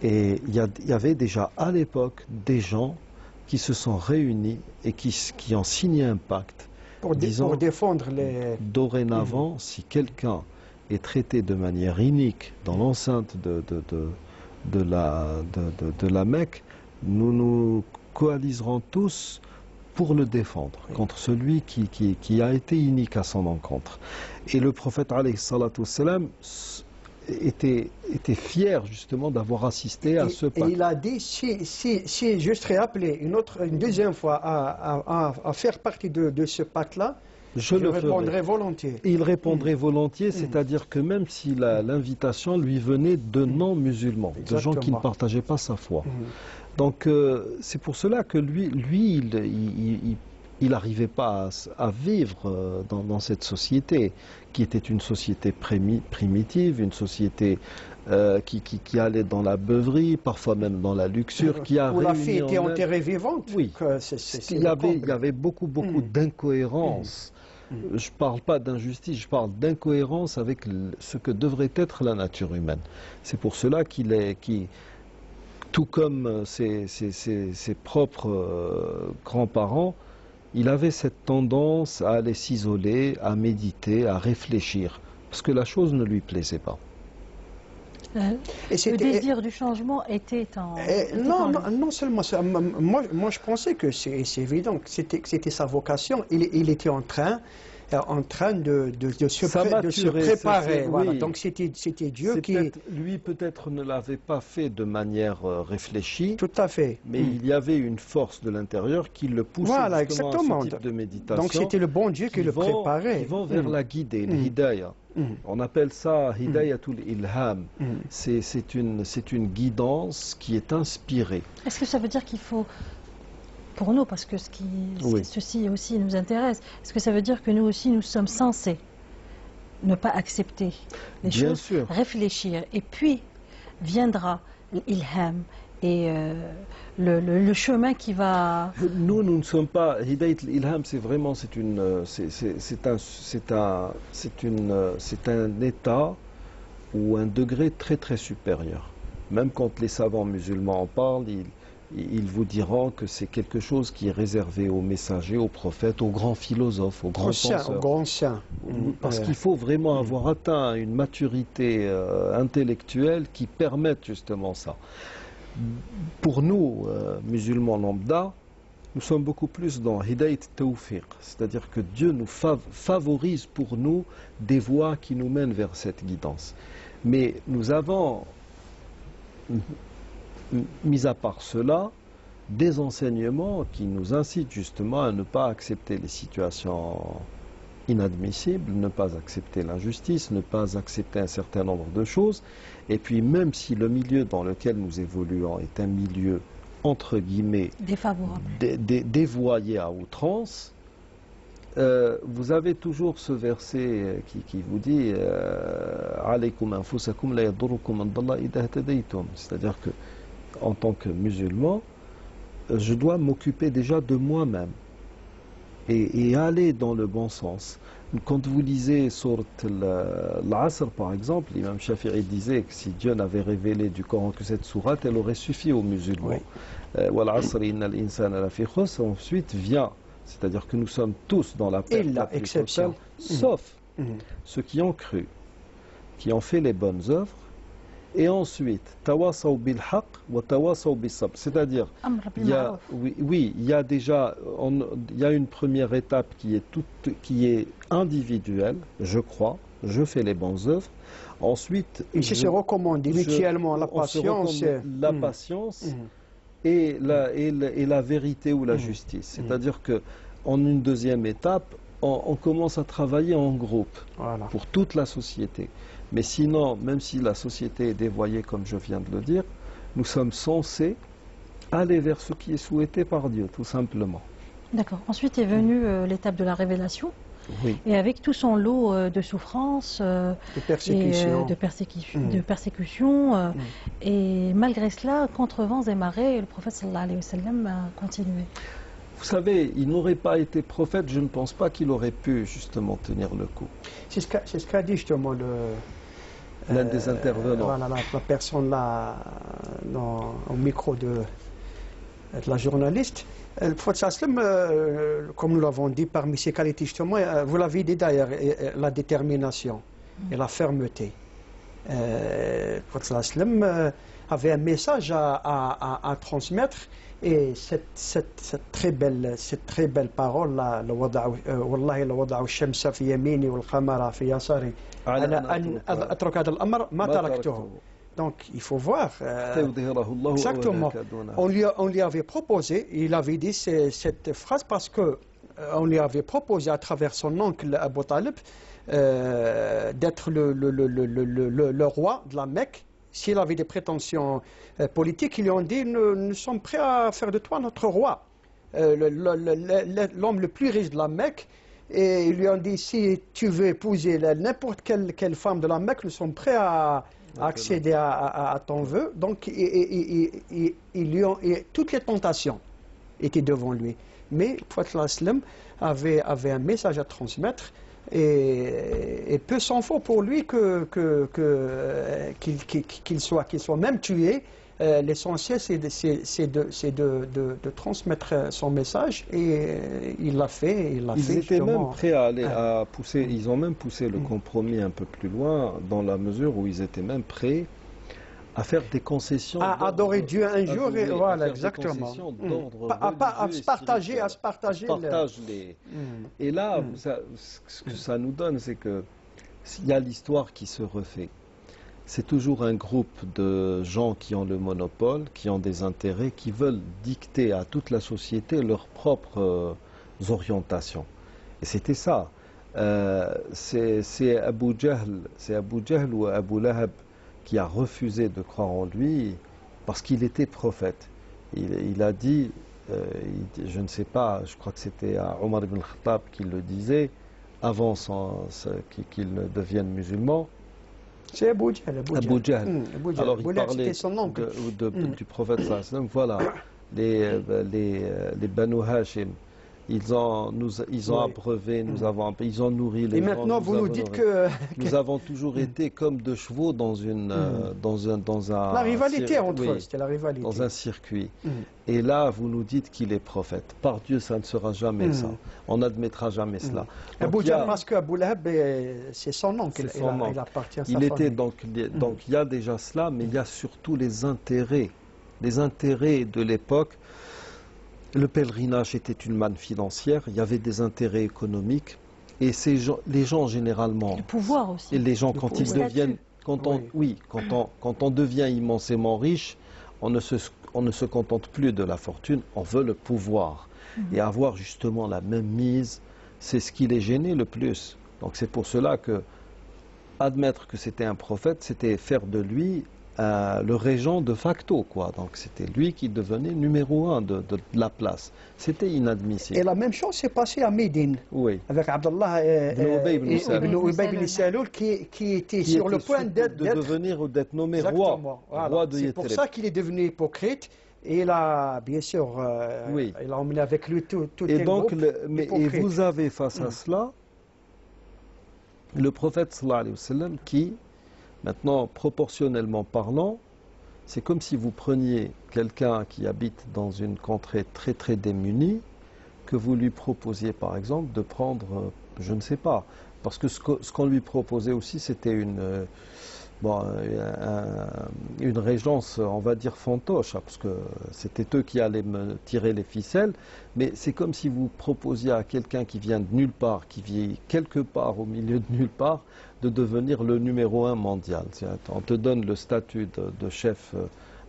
Et il y avait déjà à l'époque des gens qui se sont réunis et qui ont signé un pacte pour défendre les... Dorénavant, si quelqu'un est traité de manière inique dans l'enceinte de la Mecque, nous coaliserons tous pour le défendre contre celui qui a été inique à son encontre. Et le prophète alayhi salatu wassalam était fier justement d'avoir assisté à ce pacte. Et il a dit, si je serais appelé une deuxième fois à faire partie de ce pacte-là, je répondrai volontiers. Il répondrait volontiers, c'est-à-dire que même si l'invitation lui venait de non-musulmans, de gens qui ne partageaient pas sa foi. Donc c'est pour cela que lui il n'arrivait pas à vivre dans cette société, qui était une société primitive, une société qui allait dans la beuverie, parfois même dans la luxure, où la fille était enterrée vivante. Oui, il y avait beaucoup d'incohérences. Je ne parle pas d'injustice, je parle d'incohérence avec ce que devrait être la nature humaine. C'est pour cela tout comme ses propres grands-parents, il avait cette tendance à aller s'isoler, à méditer, à réfléchir, parce que la chose ne lui plaisait pas. Le désir du changement était en... Non seulement ça. Moi je pensais que c'est évident, que c'était sa vocation. Il était en train en train de se maturait, préparer. Voilà. Oui. Donc c'était Dieu qui... Lui peut-être ne l'avait pas fait de manière réfléchie, Tout à fait. mais il y avait une force de l'intérieur qui le poussait Voilà, justement exactement. à ce type de méditation. Donc c'était le bon Dieu qui le préparait. Qui vont vers la guidée, le hidayah. On appelle ça hidayatul ilham. C'est une guidance qui est inspirée. Est-ce que ça veut dire qu'il faut, pour nous, parce que ceci aussi nous intéresse, est-ce que ça veut dire que nous aussi nous sommes censés ne pas accepter les Bien choses, sûr. réfléchir, et puis viendra l'ilham et le chemin qui va... Nous ne sommes pas... Hidayat al-Ilham, c'est vraiment un état ou un degré très très supérieur. Même quand les savants musulmans en parlent, ils vous diront que c'est quelque chose qui est réservé aux messagers, aux prophètes, aux grands philosophes, aux grands penseurs. Aux grands saints. Parce qu'il faut vraiment avoir atteint une maturité intellectuelle qui permette justement ça. Pour nous, musulmans lambda, nous sommes beaucoup plus dans Hidayat Tawfiq, c'est-à-dire que Dieu nous favorise pour nous des voies qui nous mènent vers cette guidance. Mais nous avons, mis à part cela, des enseignements qui nous incitent justement à ne pas accepter les situations inadmissibles, ne pas accepter l'injustice, ne pas accepter un certain nombre de choses. Et puis même si le milieu dans lequel nous évoluons est un milieu entre guillemets défavorable, dévoyé à outrance, vous avez toujours ce verset qui vous dit alaykum anfusakum la yadurrukum man dalla idha ihtadaytum, c'est-à-dire que en tant que musulman, je dois m'occuper déjà de moi-même et aller dans le bon sens. Quand vous lisez Sourate l'Asr par exemple, l'imam Shafi'i disait que si Dieu n'avait révélé du Coran que cette sourate, elle aurait suffi aux musulmans. Wal asr innal insana lafi khusr, ensuite vient, c'est-à-dire que nous sommes tous dans la perte la plus totale, sauf ceux qui ont cru, qui ont fait les bonnes œuvres. Et ensuite, tawasaw bil haqq wa tawasaw bis sabr, c'est-à-dire il y a déjà il y a une première étape qui est individuelle, je crois, je fais les bonnes œuvres. Ensuite, il se recommande mutuellement la patience, et la vérité ou la justice. C'est-à-dire que en une deuxième étape, on commence à travailler en groupe pour toute la société. Mais sinon, même si la société est dévoyée, comme je viens de le dire, nous sommes censés aller vers ce qui est souhaité par Dieu, tout simplement. D'accord. Ensuite est venue l'étape de la révélation. Oui. Et avec tout son lot de souffrances, de persécutions, et malgré cela, contre vents et marées, le prophète sallallahu alayhi wa sallam a continué. Vous savez, il n'aurait pas été prophète, je ne pense pas qu'il aurait pu justement tenir le coup. C'est ce qu'a dit justement l'un des intervenants. Voilà, la personne là, au micro de la journaliste. Le prophète sallam, comme nous l'avons dit, parmi ses qualités justement, vous l'avez dit d'ailleurs, la détermination et la fermeté. Le prophète sallam avait un message à transmettre. Et cette très belle parole là, wallahi la wada'u ash-shamsa fi yamini wal qamara fi yasari ala an atraka hadha al-amr ma taraktuhu. Donc il faut voir exactement. On lui avait proposé, il avait dit cette phrase parce que on lui avait proposé à travers son oncle Abu Talib d'être le roi de la Mecque. S'il avait des prétentions politiques, ils lui ont dit nous sommes prêts à faire de toi notre roi, l'homme le plus riche de la Mecque. Et ils lui ont dit si tu veux épouser n'importe quelle femme de la Mecque, nous sommes prêts à accéder à ton vœu. Donc toutes les tentations étaient devant lui. Mais le prophète sallam avait un message à transmettre. Et peu s'en faut pour lui qu'il soit même tué. L'essentiel, c'est de transmettre son message, et il l'a fait. Ils étaient même prêts à aller à pousser. Ils ont même poussé le compromis un peu plus loin, dans la mesure où ils étaient même prêts à faire des concessions. À adorer Dieu un jour, et voilà, à exactement. faire des concessions d'ordre À se partager, à se partager. Et là, ce que ça nous donne, c'est que s'il y a l'histoire qui se refait, c'est toujours un groupe de gens qui ont le monopole, qui ont des intérêts, qui veulent dicter à toute la société leurs propres orientations. Et c'était ça. C'est Abu Jahl ou Abu Lahab qui a refusé de croire en lui parce qu'il était prophète. Il a dit, je ne sais pas, je crois que c'était à Omar ibn Khattab qui le disait, avant qu'il ne devienne musulman. C'est Abu Jahl. Abu Jahl. Alors il Jahl, parlait son oncle. du prophète sallallahu alayhi wa sallam. Voilà, les Banu Hashim. Ils ont abreuvé, ils ont nourri les gens. Et maintenant, vous nous dites que... Nous avons toujours été comme deux chevaux dans un... La rivalité entre eux, c'était la rivalité. Dans un circuit. Et là, vous nous dites qu'il est prophète. Par Dieu, ça ne sera jamais ça. On n'admettra jamais cela. Abu Jahl, parce qu'Abu Lahab, c'est son nom, il appartient à sa famille. Donc il y a déjà cela, mais il y a surtout les intérêts de l'époque. Le pèlerinage était une manne financière, il y avait des intérêts économiques, et les gens généralement... Le pouvoir aussi. Et les gens, quand ils deviennent... Quand on devient immensément riche, on ne se contente plus de la fortune, on veut le pouvoir. Et avoir justement la même mise, c'est ce qui les gênait le plus. Donc c'est pour cela que admettre que c'était un prophète, c'était faire de lui le régent de facto, quoi. Donc c'était lui qui devenait numéro 1 de la place. C'était inadmissible. Et la même chose s'est passée à Médine, avec Abdallah ibn Ubay ibn Saloul qui était sur le point d'être nommé roi de Yathrib. C'est pour ça qu'il est devenu hypocrite. Et il a, bien sûr, il a emmené avec lui tout et un donc, groupe et vous avez face à cela le prophète sallallahu alayhi wa sallam qui, maintenant, proportionnellement parlant, c'est comme si vous preniez quelqu'un qui habite dans une contrée très très démunie, que vous lui proposiez par exemple de prendre, je ne sais pas, parce que ce qu'on lui proposait aussi c'était une régence, on va dire fantoche, parce que c'était eux qui allaient me tirer les ficelles, mais c'est comme si vous proposiez à quelqu'un qui vient de nulle part, qui vit quelque part au milieu de nulle part, de devenir le numéro 1 mondial. On te donne le statut de chef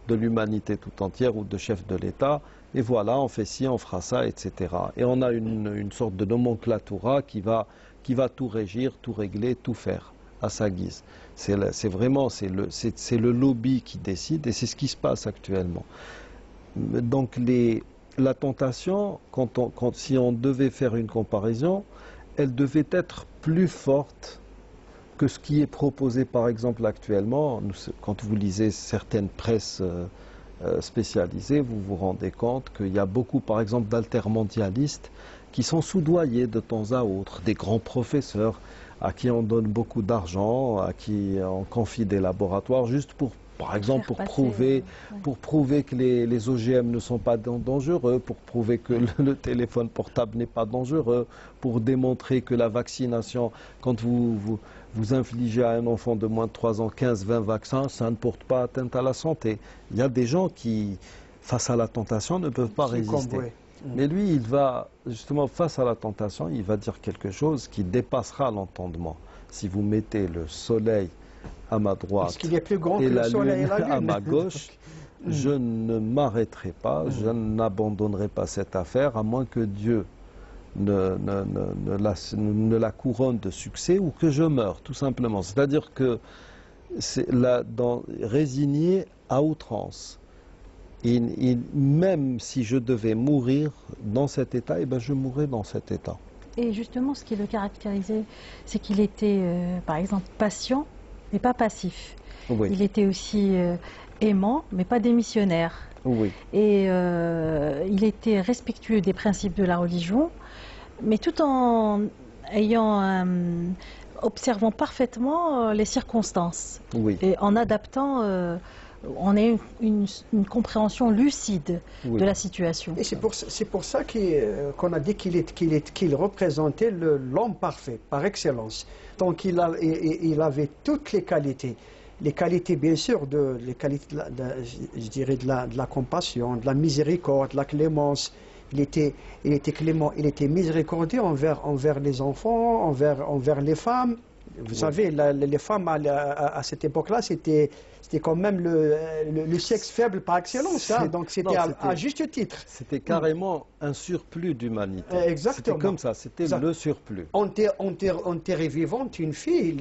de l'humanité tout entière ou de chef de l'État, et voilà, on fait ci, on fera ça, etc. Et on a une sorte de nomenclatura qui va tout régir, tout régler, tout faire à sa guise. C'est le lobby qui décide et c'est ce qui se passe actuellement. Donc la tentation, si on devait faire une comparaison, elle devait être plus forte que ce qui est proposé par exemple actuellement. Quand vous lisez certaines presses spécialisées, vous vous rendez compte qu'il y a beaucoup par exemple d'altermondialistes qui sont soudoyés de temps à autre, des grands professeurs à qui on donne beaucoup d'argent, à qui on confie des laboratoires, juste par exemple pour prouver que les OGM ne sont pas dangereux, pour prouver que le téléphone portable n'est pas dangereux, pour démontrer que la vaccination, quand vous infligez à un enfant de moins de 3 ans 15-20 vaccins, ça ne porte pas atteinte à la santé. Il y a des gens qui, face à la tentation, ne peuvent pas résister. Mais lui, il va, justement, face à la tentation, il va dire quelque chose qui dépassera l'entendement. Si vous mettez le soleil à ma droite et la lune à ma gauche, je ne m'arrêterai pas, je n'abandonnerai pas cette affaire, à moins que Dieu ne la couronne de succès ou que je meure, tout simplement. C'est-à-dire que c'est résigné à outrance. Et même si je devais mourir dans cet état, eh ben je mourrais dans cet état. Et justement, ce qui le caractérisait, c'est qu'il était, par exemple, patient, mais pas passif. Oui. Il était aussi aimant, mais pas démissionnaire. Oui. Et il était respectueux des principes de la religion, mais tout en observant parfaitement les circonstances. Oui. Et en adaptant... on a une compréhension lucide de la situation. Et c'est pour ça qu'on a dit qu'il représentait l'homme parfait, par excellence. Donc il avait toutes les qualités. les qualités, bien sûr, les qualités, je dirais, de la compassion, de la miséricorde, de la clémence. Il était clément, il était miséricordieux envers les enfants, envers les femmes. Vous savez, les femmes à cette époque-là, c'était quand même le sexe faible par excellence. Hein, donc c'était à juste titre. C'était carrément un surplus d'humanité. Exactement. C'était comme ça, c'était le surplus. Enterrer vivante une fille,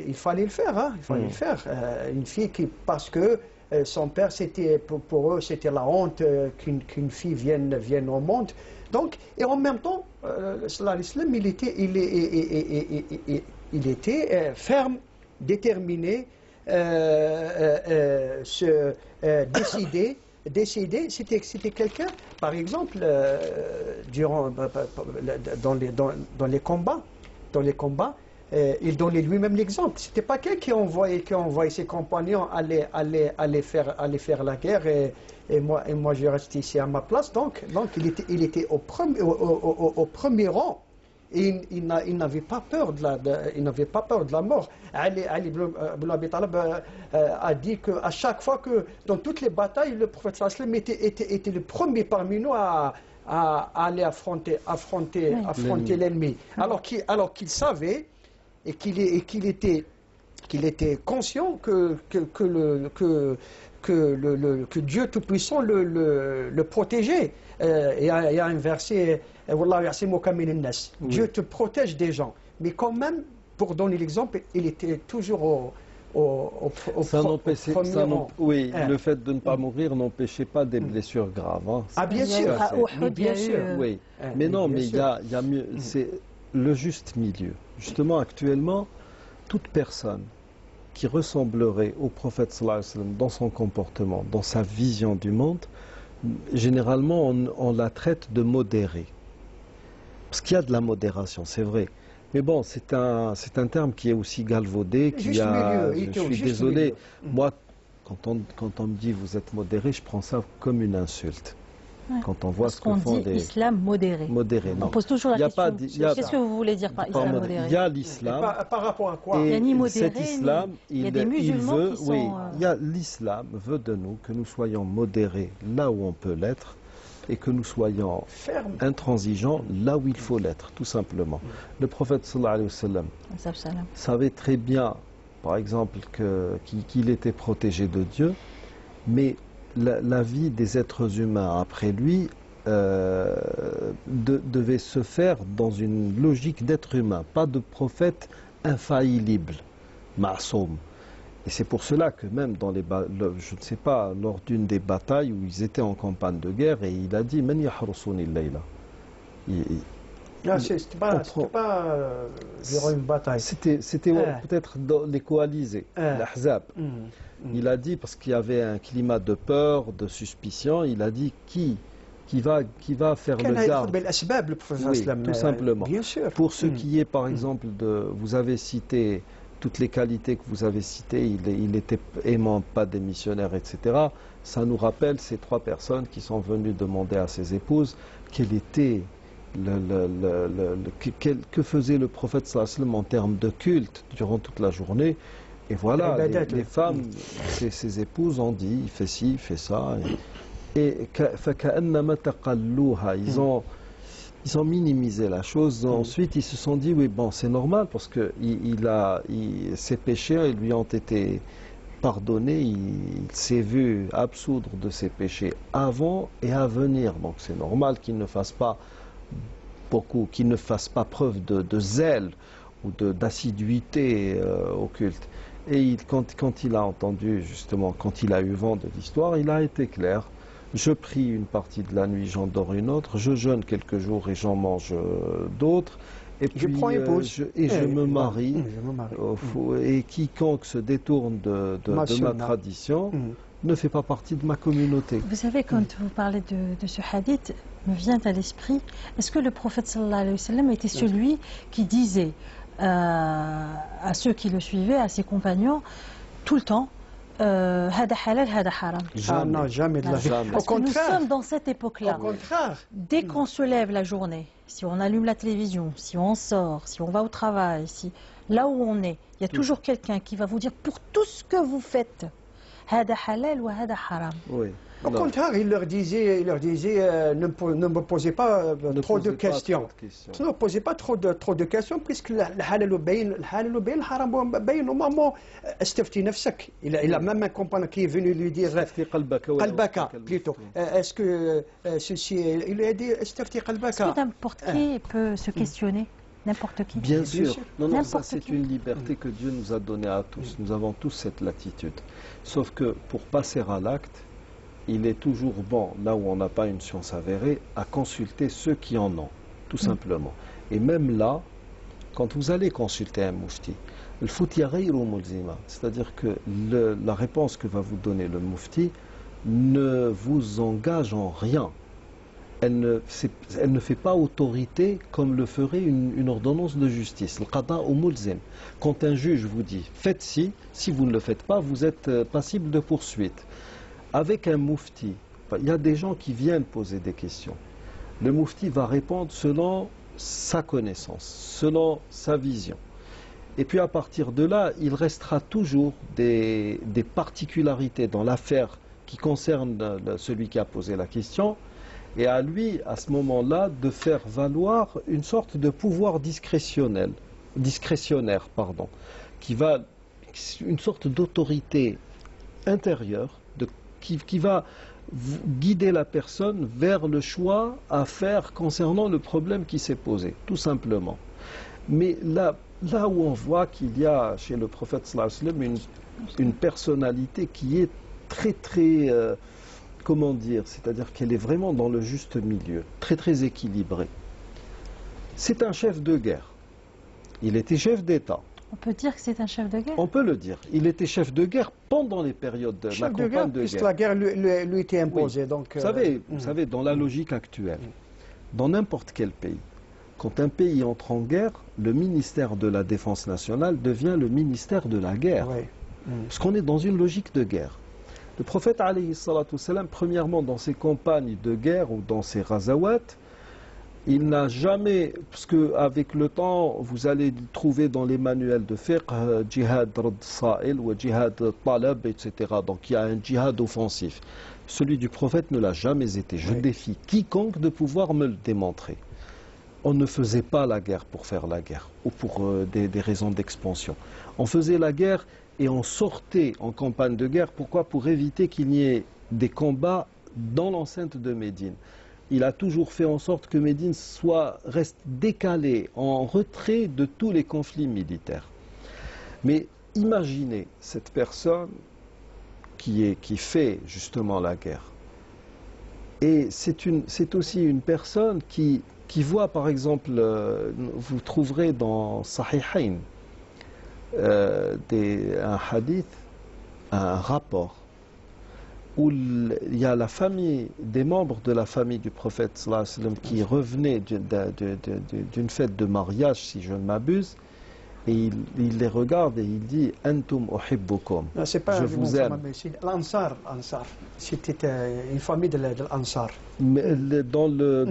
il fallait le faire. Hein, il fallait le faire. Une fille parce que son père, pour eux, c'était la honte qu'une fille vienne au monde. Donc, et en même temps, l'islam, il était ferme, déterminé, décidé. C'était quelqu'un, par exemple, dans les combats, il donnait lui-même l'exemple. C'était pas quelqu'un qui envoyait ses compagnons aller faire la guerre et moi je reste ici à ma place. Donc il était au premier rang. Et il n'avait pas peur de la mort. Ali ibn Abi Talib a dit qu'à chaque fois que dans toutes les batailles, le prophète sallallahu alayhi wa sallam était le premier parmi nous à aller affronter l'ennemi. Alors qu'il savait et qu'il était conscient que Dieu Tout-Puissant le protégeait. Il y a un verset, Dieu te protège des gens. Mais quand même, pour donner l'exemple, il était toujours au premier rang. Oui, le fait de ne pas mourir n'empêchait pas des blessures graves. Hein. Ah bien sûr, bien sûr. Oui. Mais non, mais il y a mieux. C'est le juste milieu. Justement, actuellement, toute personne qui ressemblerait au prophète sallallahu alayhi wa sallam dans son comportement, dans sa vision du monde, généralement on la traite de modérée. Parce qu'il y a de la modération, c'est vrai. Mais bon, c'est un terme qui est aussi galvaudé, je suis désolé. Moi, quand on me dit vous êtes modéré, je prends ça comme une insulte. Ouais. Quand on voit ce qu'on dit islam modéré. Non. On pose toujours la question. Qu'est-ce que vous voulez dire par islam modéré? Il y a l'islam. Par rapport à quoi? Il n'y a ni modéré, cet islam, il y a des musulmans qui sont... Oui, l'islam veut de nous que nous soyons modérés là où on peut l'être et que nous soyons intransigeants là où il faut l'être, tout simplement. Le prophète sallallahu alayhi wa sallam savait très bien, par exemple, qu'il était protégé de Dieu, mais la vie des êtres humains après lui devait se faire dans une logique d'être humain, pas de prophète infaillible, ma'soum. Et c'est pour cela que même dans je ne sais pas, lors d'une des batailles où ils étaient en campagne de guerre, et il a dit Man yahrusuni al-layla. C'était pas durant une bataille. C'était peut-être dans les coalisés, l'Ahzab. Il a dit, parce qu'il y avait un climat de peur, de suspicion, il a dit qui va faire le garde. Oui, tout simplement. Bien sûr. Pour ce qui est, par exemple, vous avez cité toutes les qualités que vous avez citées, il était aimant, pas démissionnaire, etc. Ça nous rappelle ces trois personnes qui sont venues demander à ses épouses quel était que faisait le prophète sallallahu alayhi wa sallam en termes de culte durant toute la journée. Et voilà, les femmes, ses épouses ont dit, il fait ci, il fait ça. Et ils ont minimisé la chose. Ensuite, ils se sont dit, oui, bon, c'est normal parce que ses péchés lui ont été pardonnés. Il s'est vu absoudre de ses péchés avant et à venir. Donc, c'est normal qu'il ne fasse pas preuve de zèle ou d'assiduité au culte. Et quand il a entendu, justement, quand il a eu vent de l'histoire, il a été clair. Je prie une partie de la nuit, j'en dors une autre. Je jeûne quelques jours et j'en mange d'autres. Et puis, je me marie. Et quiconque se détourne de ma tradition ne fait pas partie de ma communauté. Vous savez, quand vous parlez de ce hadith, me vient à l'esprit, est-ce que le prophète sallallahu alayhi wa sallam était celui qui disait à ceux qui le suivaient, à ses compagnons, tout le temps, hada halal, hada haram? Non, jamais de la vie. Parce que nous sommes dans cette époque-là. Au contraire. Dès qu'on se lève la journée, si on allume la télévision, si on sort, si on va au travail, là où on est, il y a toujours quelqu'un qui va vous dire pour tout ce que vous faites, hada halal wa hada haram. Oui. Au contraire, il leur disait ne me posez pas trop de questions. Ne me posez pas trop de questions, puisque le halal ou le haram bayn au moment استفتي نفسك. Il a même un compagnon qui est venu lui dire qalbaka plutôt. Est-ce que ceci, il lui a dit استفتي qalbaka. Est-ce que n'importe qui peut se questionner? N'importe qui. Bien sûr. Non, ça c'est une liberté que Dieu nous a donnée à tous. Nous avons tous cette latitude. Sauf que pour passer à l'acte, il est toujours bon, là où on n'a pas une science avérée, à consulter ceux qui en ont, tout simplement. Et même là, quand vous allez consulter un mufti, c'est-à-dire que la réponse que va vous donner le mufti ne vous engage en rien. Elle ne fait pas autorité comme le ferait une ordonnance de justice. Quand un juge vous dit « faites ci », si vous ne le faites pas, vous êtes passible de poursuite. Avec un mufti, il y a des gens qui viennent poser des questions. Le mufti va répondre selon sa connaissance, selon sa vision. Et puis à partir de là, il restera toujours des particularités dans l'affaire qui concerne celui qui a posé la question. Et à lui, à ce moment-là, de faire valoir une sorte de pouvoir discrétionnaire, qui va, une sorte d'autorité intérieure, qui va guider la personne vers le choix à faire concernant le problème qui s'est posé, tout simplement. Mais là où on voit qu'il y a chez le prophète sallallahu alayhi wa sallam une personnalité qui est très très, comment dire, c'est-à-dire qu'elle est vraiment dans le juste milieu, très très équilibrée. C'est un chef de guerre. Il était chef d'État. On peut dire que c'est un chef de guerre? On peut le dire. Il était chef de guerre pendant les périodes de la campagne de guerre. La guerre lui était imposée. Oui. Donc, vous savez, dans la logique actuelle, dans n'importe quel pays, quand un pays entre en guerre, le ministère de la Défense nationale devient le ministère de la guerre. Oui. Parce qu'on est dans une logique de guerre. Le prophète, alayhi salatu salam, premièrement dans ses campagnes de guerre ou dans ses razawat, il n'a jamais, parce qu'avec le temps, vous allez trouver dans les manuels de fiqh, djihad rad sa'il ou djihad talab, etc. Donc il y a un djihad offensif. Celui du prophète ne l'a jamais été. Je défie quiconque de pouvoir me le démontrer. On ne faisait pas la guerre pour faire la guerre, ou pour des raisons d'expansion. On faisait la guerre et on sortait en campagne de guerre. Pourquoi? Pour éviter qu'il n'y ait des combats dans l'enceinte de Médine. Il a toujours fait en sorte que Médine reste décalée, en retrait de tous les conflits militaires. Mais imaginez cette personne qui fait justement la guerre. Et c'est aussi une personne qui voit, par exemple, vous trouverez dans Sahihain un hadith, un rapport, où il y a la famille, des membres de la famille du prophète sallallahu alayhi wa sallam qui revenaient d'une fête de mariage, si je ne m'abuse, et il les regarde et il dit « Antum uhibbukum » je vous aime. C'est l'Ansar. C'était une famille de l'Ansar. Dans le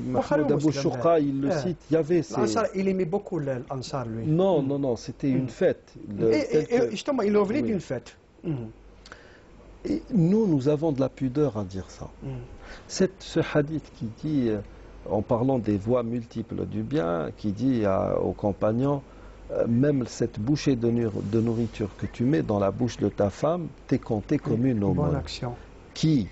Mahmoud Abou Shouqa, il le cite, il y avait ces... L'Ansar, il aimait beaucoup l'Ansar, lui. Non, c'était une fête. Et justement, il revenait d'une fête. Et nous avons de la pudeur à dire ça. Ce hadith qui dit, en parlant des voies multiples du bien, qui dit aux compagnons, même cette bouchée de nourriture que tu mets dans la bouche de ta femme, t'es compté comme une aumône. Bonne action. Qui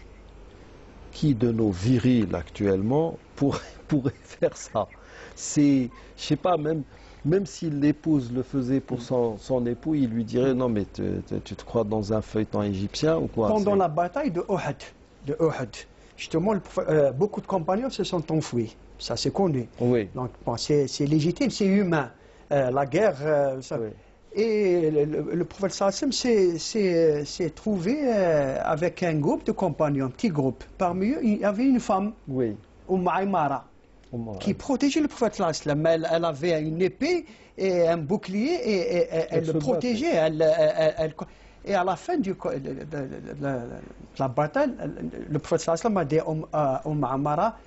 de nos virils actuellement pourrait faire ça? C'est, je sais pas, même si l'épouse le faisait pour son époux, il lui dirait non mais tu te crois dans un feuilleton égyptien ou quoi? Pendant la bataille de Uhud, justement, beaucoup de compagnons se sont enfouis. Ça c'est connu. Oui. Donc bon, c'est légitime, c'est humain. La guerre, oui. Et le prophète sallallahu alayhi wa sallam s'est trouvé avec un groupe de compagnons, un petit groupe. Parmi eux, il y avait une femme, Aymara, qui protégeait le prophète sallallahu alayhi wa sallam. Elle avait une épée et un bouclier et elle le protégeait. Et à la fin de la bataille, le prophète sallam a dit Amara,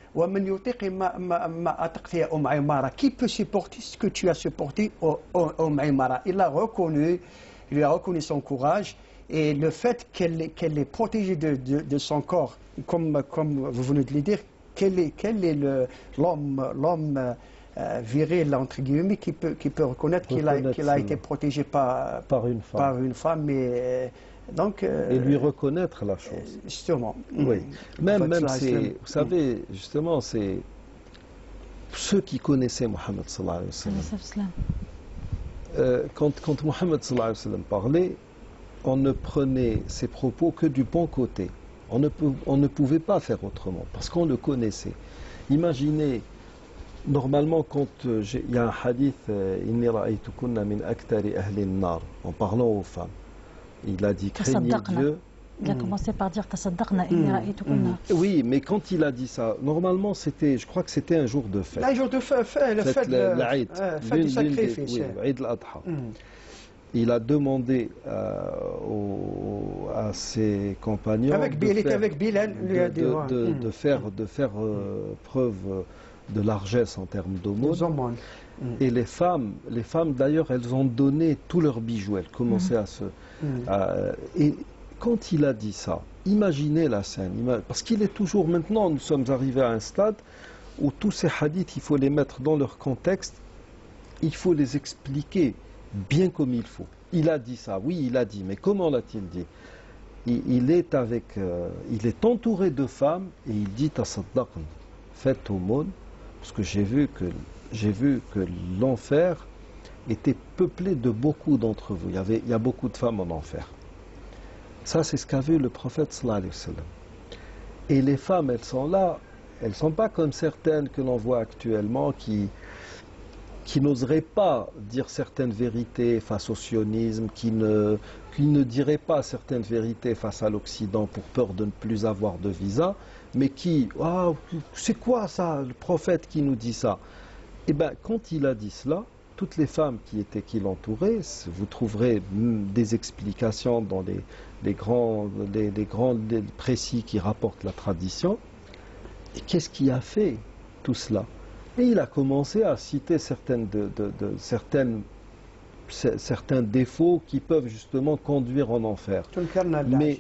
qui peut supporter ce que tu as supporté Amara? Il a reconnu son courage et le fait qu'elle est protégée de son corps, comme vous venez de le dire, quel est l'homme viril, entre guillemets, qui peut reconnaître qu'il a été protégé par une femme et lui reconnaître la chose. Justement. Oui. Même vous savez, justement, c'est ceux qui connaissaient Mohammed sallallahu alayhi wa sallam. Quand Mohammed sallallahu alayhi wa sallam parlait, on ne prenait ses propos que du bon côté. On ne pouvait pas faire autrement, parce qu'on le connaissait. Imaginez, normalement, quand il y a un hadith, Inni ra'aytukunna min akthari ahli an-nar, en parlant aux femmes, il a dit craignez Dieu. Il a commencé par dire tasaddaqna inni ra'aytukunna. Oui, mais quand il a dit ça, normalement, je crois que c'était un jour de fête. Un jour de fête, le fête du sacrifice. Oui, Eid al-Adha. Il a demandé à ses compagnons de faire preuve de largesse en termes d'aumône. Et les femmes d'ailleurs, elles ont donné tous leurs bijoux. Elles commençaient et quand il a dit ça, imaginez la scène. Parce qu'il est toujours, maintenant, nous sommes arrivés à un stade où tous ces hadiths, il faut les mettre dans leur contexte, il faut les expliquer bien comme il faut. Il a dit ça, oui, il a dit, mais comment l'a-t-il dit? Il est entouré de femmes et il dit tasaddaqn, faites aumône, parce que j'ai vu que l'enfer était peuplé de beaucoup d'entre vous. Il y a beaucoup de femmes en enfer. Ça, c'est ce qu'a vu le prophète sallallahu alayhi wa sallam. Et les femmes, elles sont là, elles ne sont pas comme certaines que l'on voit actuellement qui n'oseraient pas dire certaines vérités face au sionisme, qui ne diraient pas certaines vérités face à l'Occident pour peur de ne plus avoir de visa, mais c'est quoi ça, le prophète qui nous dit ça? Eh bien, quand il a dit cela, toutes les femmes qui l'entouraient, vous trouverez des explications dans les grands précis qui rapportent la tradition. Et qu'est-ce qui a fait tout cela? Et il a commencé à citer certains défauts qui peuvent justement conduire en enfer. Mais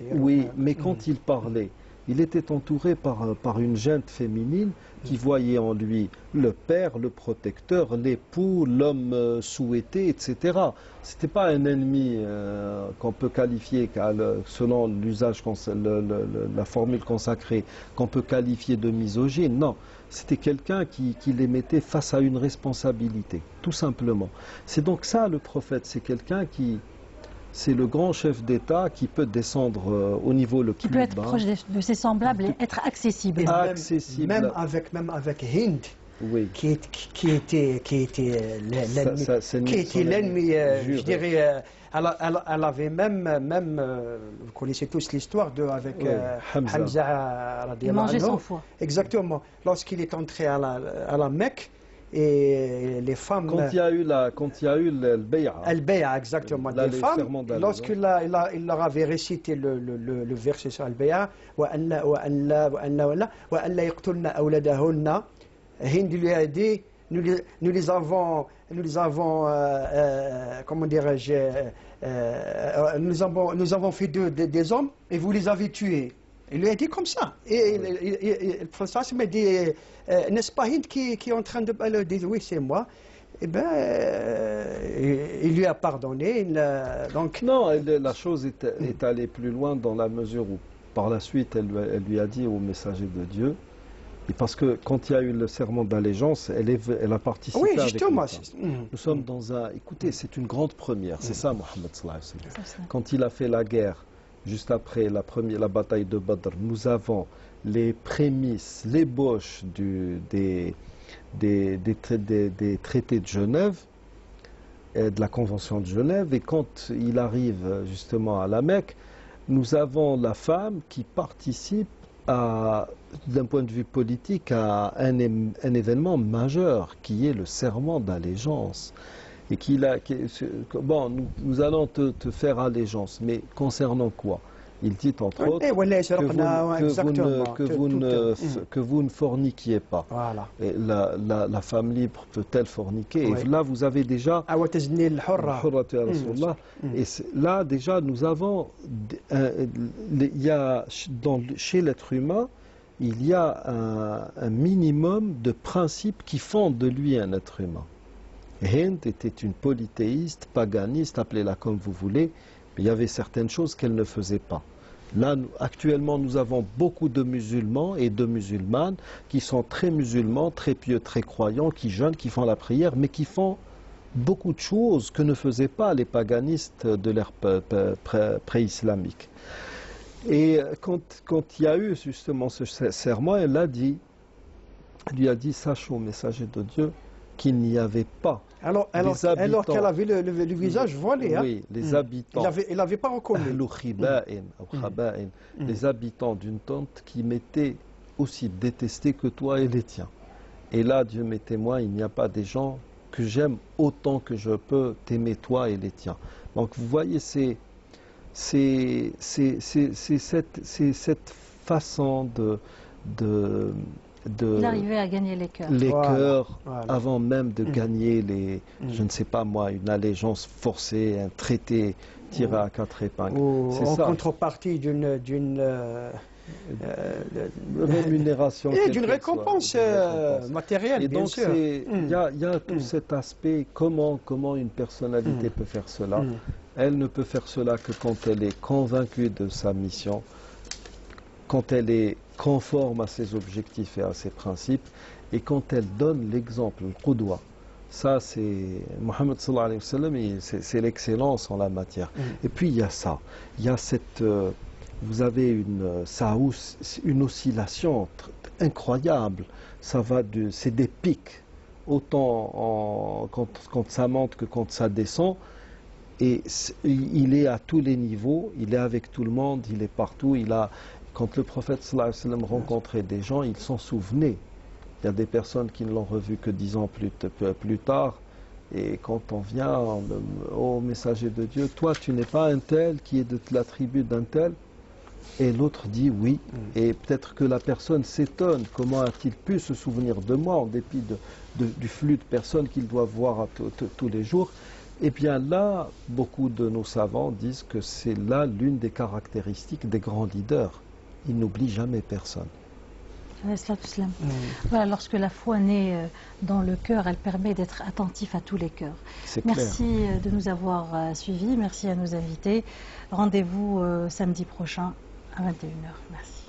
quand il parlait, il était entouré par une gente féminine qui voyait en lui le père, le protecteur, l'époux, l'homme souhaité, etc. Ce n'était pas un ennemi qu'on peut qualifier, selon l'usage, la formule consacrée, qu'on peut qualifier de misogyne. Non, c'était quelqu'un qui les mettait face à une responsabilité, tout simplement. C'est donc ça le prophète, c'est quelqu'un c'est le grand chef d'État qui peut descendre au niveau le plus bas. Qui peut être proche de ses semblables et être accessible. Même avec Hind, oui. qui était l'ennemi, je dirais. Elle avait même vous connaissez tous l'histoire avec Hamza. Il mangeait son foie. Exactement. Lorsqu'il est entré à la Mecque, et les femmes... Quand il y a eu le bay'a. Le bay'a, exactement. Les femmes, lorsqu'il leur avait récité le verset sur le bay'a, Hind lui a dit, nous les avons comment dirais-je, nous avons fait des hommes et vous les avez tués. Il lui a dit comme ça. Et le professeur m'a dit, n'est-ce pas Hind qui est en train de dire oui, c'est moi. Eh bien, il lui a pardonné. Donc... Non, la chose est allée plus loin dans la mesure où, par la suite, elle lui a dit au messager de Dieu, et parce que quand il y a eu le serment d'allégeance, elle a participé. Oui, justement. Nous sommes dans un... Écoutez, c'est une grande première. C'est ça, Mohammed sallallahu alayhi wa sallam. Quand il a fait la guerre, juste après la bataille de Badr, nous avons les prémices, l'ébauche des traités de Genève, de la Convention de Genève, et quand il arrive justement à la Mecque, nous avons la femme qui participe d'un point de vue politique à un événement majeur qui est le serment d'allégeance. et qu'il a... Bon, nous allons te faire allégeance, mais concernant quoi? Il dit entre autres que vous ne forniquiez pas. Voilà. Et la femme libre peut-elle forniquer? Et là, vous avez déjà... Et là, déjà, nous avons... chez l'être humain, il y a un minimum de principes qui font de lui un être humain. Hind était une polythéiste, paganiste, appelez-la comme vous voulez, mais il y avait certaines choses qu'elle ne faisait pas. Là, actuellement, nous avons beaucoup de musulmans et de musulmanes qui sont très musulmans, très pieux, très croyants, qui jeûnent, qui font la prière, mais qui font beaucoup de choses que ne faisaient pas les paganistes de l'ère pré-islamique. Et quand il y a eu justement ce serment, elle lui a dit, sache au messager de Dieu qu'il n'y avait pas. Alors qu'elle avait le visage voilé, oui, les habitants. Il n'avait pas reconnu. Les habitants d'une tente qui m'étaient aussi détestés que toi et les tiens. Et là, Dieu m'est témoin, il n'y a pas des gens que j'aime autant que je peux t'aimer toi et les tiens. Donc vous voyez, c'est cette façon Il arrivait à gagner les cœurs. Les cœurs, avant même de gagner je ne sais pas moi, une allégeance forcée, un traité tiré à quatre épingles. C'est en contrepartie d'une rémunération. Et d'une récompense matérielle, et bien donc sûr. Il y a tout cet aspect, comment une personnalité peut faire cela. Elle ne peut faire cela que quand elle est convaincue de sa mission, quand elle est conforme à ses objectifs et à ses principes, et quand elle donne l'exemple, le qudwa. Ça, c'est Mohammed sallallahu alayhi wa sallam, c'est l'excellence en la matière. Et puis il y a ça, il y a cette... vous avez une oscillation incroyable, ça va c'est des pics, autant quand ça monte que quand ça descend. Et il est à tous les niveaux, il est avec tout le monde, il est partout. Quand le prophète sallallahu alayhi wa sallam rencontrait des gens, il s'en souvenait. Il y a des personnes qui ne l'ont revu que 10 ans plus tard. Et quand on vient au messager de Dieu, toi tu n'es pas un tel qui est de la tribu d'un tel? Et l'autre dit oui. Et peut-être que la personne s'étonne, comment a-t-il pu se souvenir de moi en dépit du flux de personnes qu'il doit voir tous les jours? Eh bien là, beaucoup de nos savants disent que c'est là l'une des caractéristiques des grands leaders. Ils n'oublient jamais personne. Voilà, lorsque la foi naît dans le cœur, elle permet d'être attentif à tous les cœurs. Merci de nous avoir suivis, merci à nos invités. Rendez-vous samedi prochain à 21h. Merci.